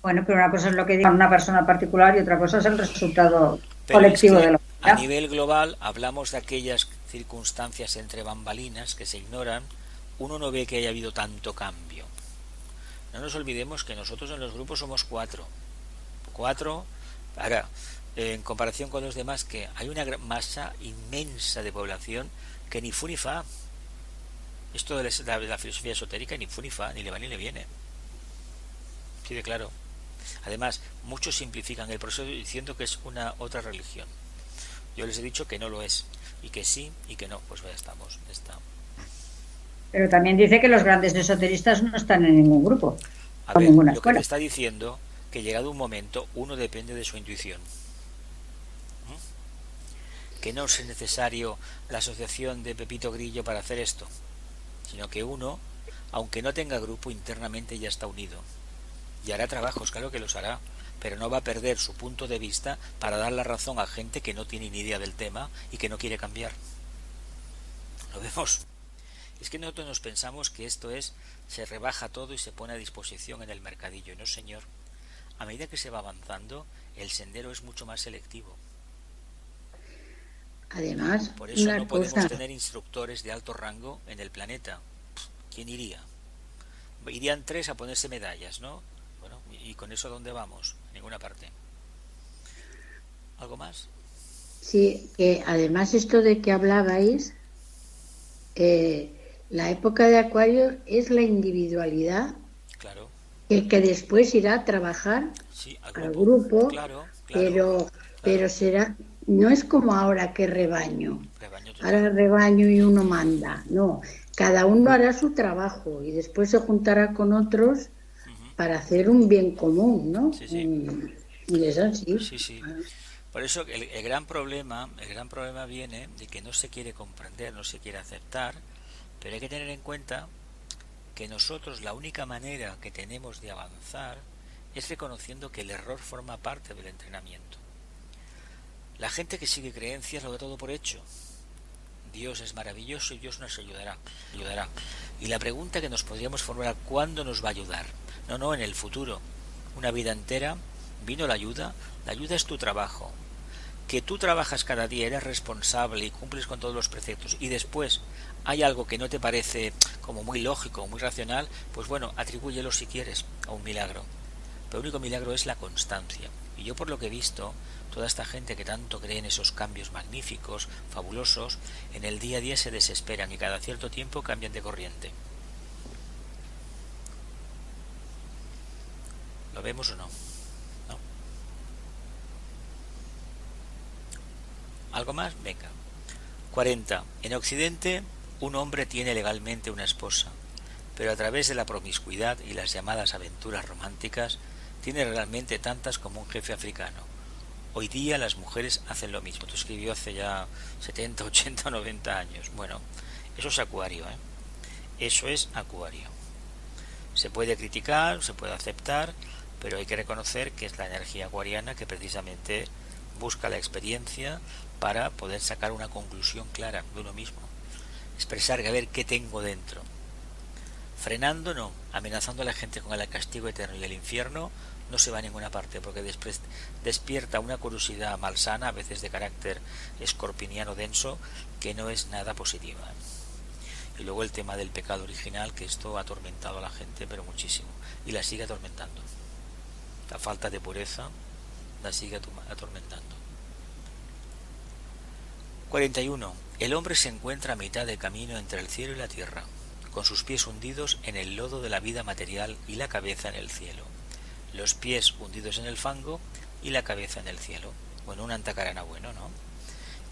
Bueno, pero una cosa es lo que diga una persona particular y otra cosa es el resultado Pero es colectivo de que la a humanidad. nivel global hablamos de aquellas circunstancias entre bambalinas que se ignoran. Uno no ve que haya habido tanto cambio. No nos olvidemos que nosotros en los grupos somos cuatro. Ahora, en comparación con los demás, que hay una masa inmensa de población que ni fu ni fa. Esto de la filosofía esotérica ni fu ni fa, ni le va ni le viene. Sí, de claro. Además, muchos simplifican el proceso diciendo que es una otra religión. Yo les he dicho que no lo es, y que sí, y que no. Pues ya estamos. Pero también dice que los grandes esoteristas no están en ningún grupo A o en ver, ninguna lo que te escuela. está diciendo que llegado un momento uno depende de su intuición. Que no es necesario la asociación de Pepito Grillo para hacer esto, sino que uno, aunque no tenga grupo, internamente ya está unido y hará trabajos, claro que los hará, pero no va a perder su punto de vista para dar la razón a gente que no tiene ni idea del tema y que no quiere cambiar. Lo vemos. Es que nosotros nos pensamos que esto se rebaja todo y se pone a disposición en el mercadillo. No, señor. A medida que se va avanzando, el sendero es mucho más selectivo. además, Por eso una no podemos cosa, tener instructores de alto rango en el planeta. ¿Quién iría? Irían 3 a ponerse medallas, ¿no? Bueno, ¿y con eso dónde vamos? A ninguna parte. ¿Algo más? sí, que además esto de que hablabais, la época de Acuario es la individualidad Claro. que después irá a trabajar Sí, al al grupo. grupo, Claro. pero será, no es como ahora que rebaño. Rebaño total. Ahora rebaño y uno manda. No, cada uno hará su trabajo y después se juntará con otros para hacer un bien común, ¿no? Sí. Y es así. Sí. Por eso el gran problema viene de que no se quiere comprender, no se quiere aceptar, pero hay que tener en cuenta que nosotros la única manera que tenemos de avanzar es reconociendo que el error forma parte del entrenamiento. La gente que sigue creencias lo da todo por hecho. Dios es maravilloso y Dios nos ayudará. Y la pregunta que nos podríamos formular, ¿cuándo nos va a ayudar? No, en el futuro. Una vida entera vino la ayuda es tu trabajo. Que tú trabajas cada día, eres responsable y cumples con todos los preceptos, y después hay algo que no te parece como muy lógico, muy racional, pues bueno, atribúyelo si quieres a un milagro. Pero el único milagro es la constancia. Y yo, por lo que he visto, toda esta gente que tanto cree en esos cambios magníficos, fabulosos, en el día a día se desesperan y cada cierto tiempo cambian de corriente. ¿Lo vemos o no? ¿No? ¿Algo más? Venga. 40. En Occidente, un hombre tiene legalmente una esposa, pero a través de la promiscuidad y las llamadas aventuras románticas, tiene realmente tantas como un jefe africano. Hoy día las mujeres hacen lo mismo. Esto escribió hace ya 70, 80, 90 años. Bueno, eso es Acuario, ¿eh? Eso es Acuario. Se puede criticar, se puede aceptar, pero hay que reconocer que es la energía acuariana que precisamente busca la experiencia para poder sacar una conclusión clara de uno mismo. Expresar, a ver qué tengo dentro. Frenando no, amenazando a la gente con el castigo eterno y el infierno, no se va a ninguna parte, porque después despierta una curiosidad malsana, a veces de carácter escorpiniano denso, que no es nada positiva. Y luego el tema del pecado original, que esto ha atormentado a la gente, pero muchísimo, y la sigue atormentando. La falta de pureza la sigue atormentando. 41. El hombre se encuentra a mitad de camino entre el cielo y la tierra, con sus pies hundidos en el lodo de la vida material y la cabeza en el cielo. Los pies hundidos en el fango y la cabeza en el cielo. Bueno, un antacarana bueno, ¿no?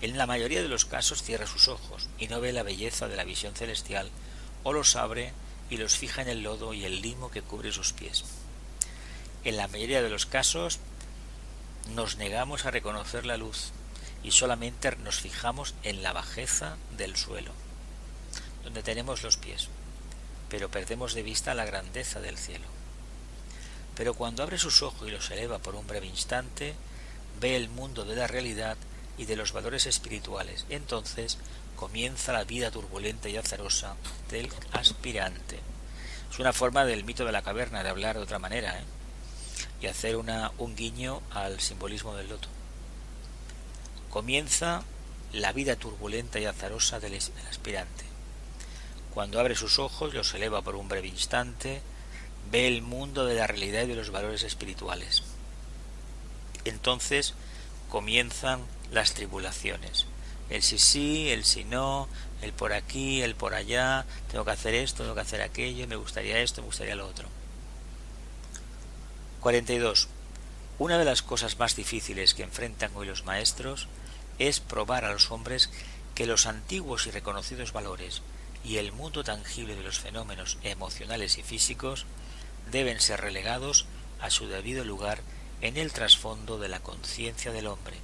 En la mayoría de los casos cierra sus ojos y no ve la belleza de la visión celestial, o los abre y los fija en el lodo y el limo que cubre sus pies. En la mayoría de los casos nos negamos a reconocer la luz y solamente nos fijamos en la bajeza del suelo, donde tenemos los pies, pero perdemos de vista la grandeza del cielo. Pero cuando abre sus ojos y los eleva por un breve instante, ve el mundo de la realidad y de los valores espirituales. Entonces comienza la vida turbulenta y azarosa del aspirante. Es una forma del mito de la caverna, de hablar de otra manera, y hacer un guiño al simbolismo del loto. Comienza la vida turbulenta y azarosa del aspirante. Cuando abre sus ojos, los eleva por un breve instante, ve el mundo de la realidad y de los valores espirituales. Entonces comienzan las tribulaciones. El sí, el sí no, el por aquí, el por allá, tengo que hacer esto, tengo que hacer aquello, me gustaría esto, me gustaría lo otro. 42. Una de las cosas más difíciles que enfrentan hoy los maestros es probar a los hombres que los antiguos y reconocidos valores y el mundo tangible de los fenómenos emocionales y físicos deben ser relegados a su debido lugar en el trasfondo de la conciencia del hombre,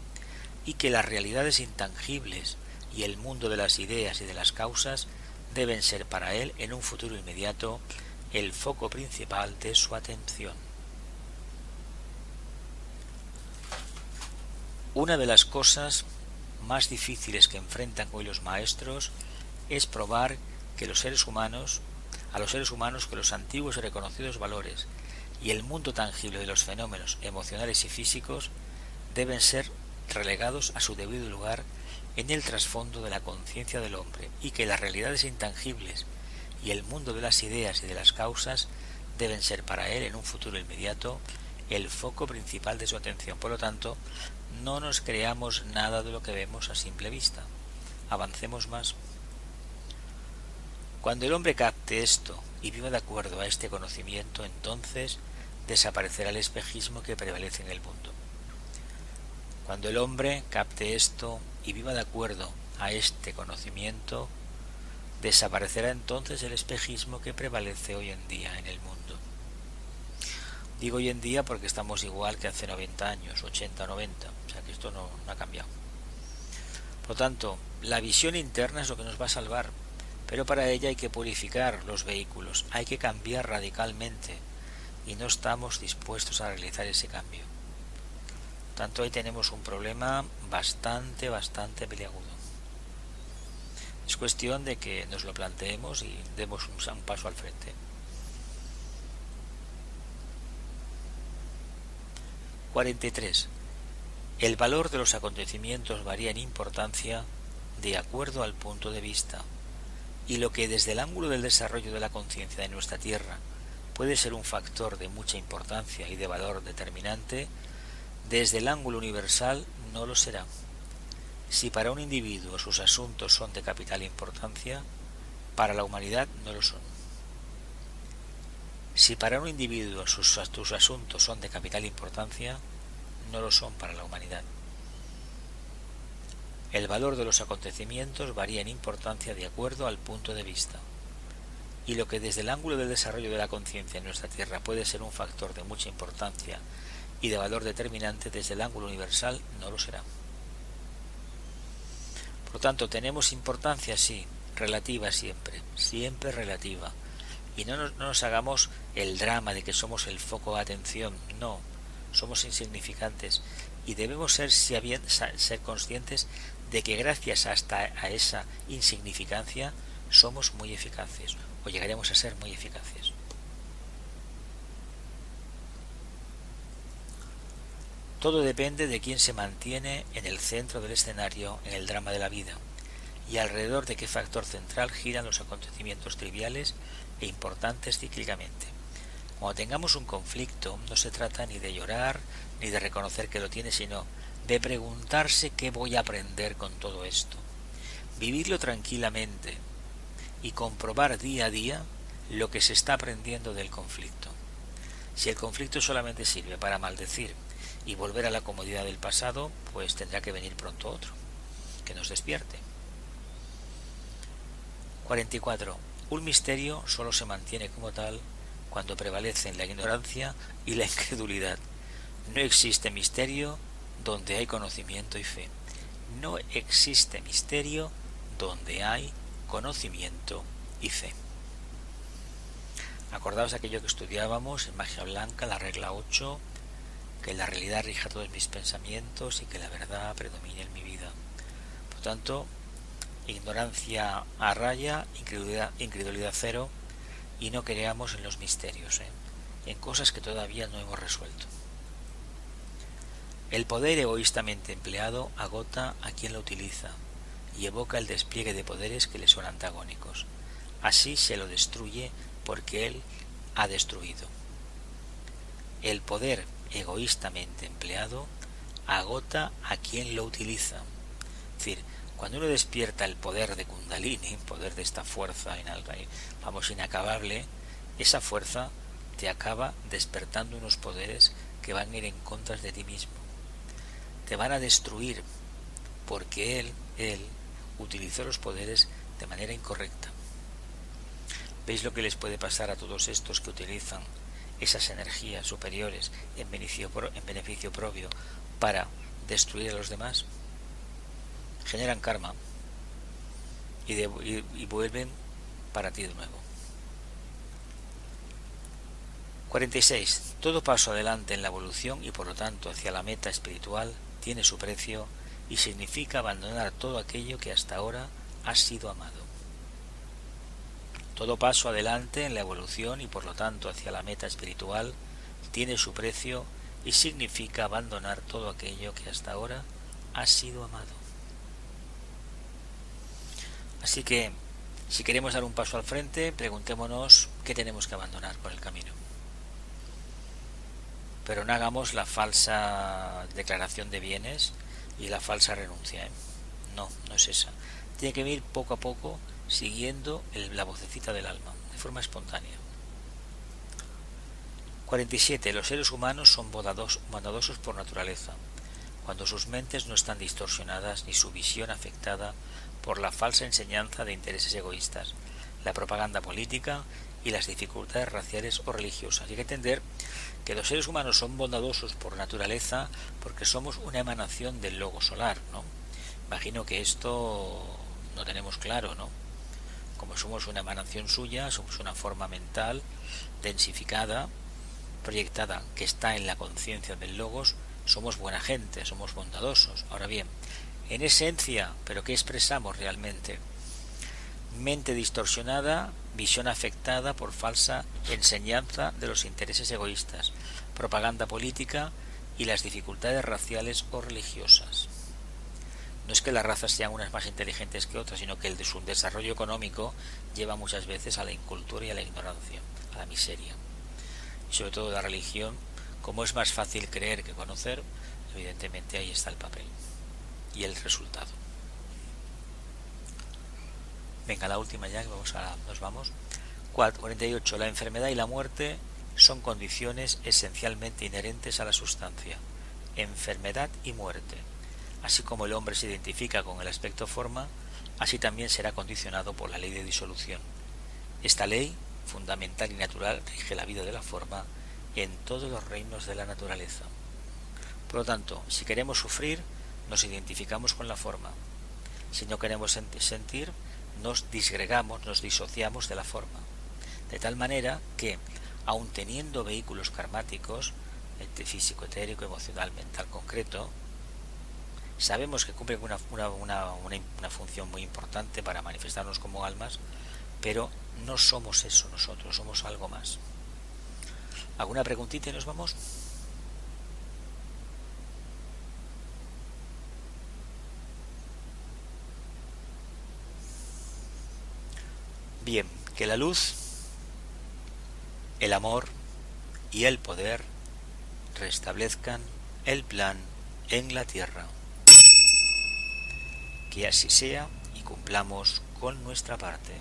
y que las realidades intangibles y el mundo de las ideas y de las causas deben ser para él en un futuro inmediato el foco principal de su atención. Una de las cosas más difíciles que enfrentan hoy los maestros es probar que a los seres humanos que los antiguos y reconocidos valores y el mundo tangible de los fenómenos emocionales y físicos deben ser relegados a su debido lugar en el trasfondo de la conciencia del hombre, y que las realidades intangibles y el mundo de las ideas y de las causas deben ser para él en un futuro inmediato el foco principal de su atención. Por lo tanto, no nos creamos nada de lo que vemos a simple vista. Avancemos más. Cuando el hombre capte esto y viva de acuerdo a este conocimiento, entonces desaparecerá el espejismo que prevalece en el mundo. Cuando el hombre capte esto y viva de acuerdo a este conocimiento, desaparecerá entonces el espejismo que prevalece hoy en día en el mundo. Digo hoy en día porque estamos igual que hace 90 años, 80 o 90, o sea que esto no ha cambiado. Por lo tanto, la visión interna es lo que nos va a salvar, pero para ella hay que purificar los vehículos, hay que cambiar radicalmente, y no estamos dispuestos a realizar ese cambio. Por tanto, ahí tenemos un problema bastante peliagudo. Es cuestión de que nos lo planteemos y demos un paso al frente. 43. El valor de los acontecimientos varía en importancia de acuerdo al punto de vista, y lo que desde el ángulo del desarrollo de la conciencia de nuestra Tierra puede ser un factor de mucha importancia y de valor determinante, desde el ángulo universal no lo será. Si para un individuo sus asuntos son de capital importancia, para la humanidad no lo son. Si para un individuo tus asuntos son de capital importancia, no lo son para la humanidad. El valor de los acontecimientos varía en importancia de acuerdo al punto de vista, y lo que desde el ángulo del desarrollo de la conciencia en nuestra Tierra puede ser un factor de mucha importancia y de valor determinante, desde el ángulo universal no lo será. Por lo tanto, tenemos importancia, sí, relativa siempre, siempre relativa. Y no nos hagamos el drama de que somos el foco de atención, no, somos insignificantes y debemos ser conscientes de que gracias hasta a esa insignificancia somos muy eficaces o llegaremos a ser muy eficaces. Todo depende de quién se mantiene en el centro del escenario en el drama de la vida y alrededor de qué factor central giran los acontecimientos triviales e importantes cíclicamente. Cuando tengamos un conflicto, no se trata ni de llorar ni de reconocer que lo tiene, sino de preguntarse qué voy a aprender con todo esto. Vivirlo tranquilamente y comprobar día a día lo que se está aprendiendo del conflicto. Si el conflicto solamente sirve para maldecir y volver a la comodidad del pasado, pues tendrá que venir pronto otro, que nos despierte. 44. Un misterio solo se mantiene como tal cuando prevalecen la ignorancia y la incredulidad. No existe misterio donde hay conocimiento y fe. No existe misterio donde hay conocimiento y fe. Acordaos de aquello que estudiábamos en Magia Blanca, la regla 8, que la realidad rija todos mis pensamientos y que la verdad predomine en mi vida. Por tanto, ignorancia a raya, incredulidad cero, y no creamos en los misterios, en cosas que todavía no hemos resuelto. El poder egoístamente empleado agota a quien lo utiliza y evoca el despliegue de poderes que le son antagónicos. Así se lo destruye porque él ha destruido. El poder egoístamente empleado agota a quien lo utiliza. Es decir, cuando uno despierta el poder de Kundalini, poder de esta fuerza inacabable, esa fuerza te acaba despertando unos poderes que van a ir en contra de ti mismo. Te van a destruir porque él utilizó los poderes de manera incorrecta. ¿Veis lo que les puede pasar a todos estos que utilizan esas energías superiores en beneficio propio para destruir a los demás? Generan karma y vuelven para ti de nuevo. 46. Todo paso adelante en la evolución y por lo tanto hacia la meta espiritual tiene su precio y significa abandonar todo aquello que hasta ahora ha sido amado. Todo paso adelante en la evolución y por lo tanto hacia la meta espiritual tiene su precio y significa abandonar todo aquello que hasta ahora ha sido amado. Así que, si queremos dar un paso al frente, preguntémonos qué tenemos que abandonar por el camino. Pero no hagamos la falsa declaración de bienes y la falsa renuncia, No es esa. Tiene que venir poco a poco, siguiendo la vocecita del alma, de forma espontánea. 47. Los seres humanos son bondadosos por naturaleza, cuando sus mentes no están distorsionadas ni su visión afectada por la falsa enseñanza de intereses egoístas, la propaganda política y las dificultades raciales o religiosas. Hay que entender que los seres humanos son bondadosos por naturaleza porque somos una emanación del logo solar, ¿no? Imagino que esto no tenemos claro, ¿no? Como somos una emanación suya, somos una forma mental densificada, proyectada, que está en la conciencia del logos, somos buena gente, somos bondadosos. Ahora bien, en esencia, ¿pero qué expresamos realmente? mente distorsionada, visión afectada por falsa enseñanza de los intereses egoístas, propaganda política y las dificultades raciales o religiosas. No es que las razas sean unas más inteligentes que otras, sino que el de su desarrollo económico lleva muchas veces a la incultura y a la ignorancia, a la miseria. Y sobre todo la religión, como es más fácil creer que conocer, evidentemente ahí está el papel y el resultado. Venga, la última ya, que nos vamos. 48. La enfermedad y la muerte son condiciones esencialmente inherentes a la sustancia. Enfermedad y muerte. Así como el hombre se identifica con el aspecto forma, así también será condicionado por la ley de disolución. Esta ley, fundamental y natural, rige la vida de la forma en todos los reinos de la naturaleza. Por lo tanto, si queremos sufrir, nos identificamos con la forma. Si no queremos sentir, nos disgregamos, nos disociamos de la forma. De tal manera que, aun teniendo vehículos karmáticos, físico, etérico, emocional, mental, concreto, sabemos que cumplen una función muy importante para manifestarnos como almas, pero no somos eso nosotros, somos algo más. ¿Alguna preguntita y nos vamos? Bien, que la luz, el amor y el poder restablezcan el plan en la tierra. Que así sea y cumplamos con nuestra parte.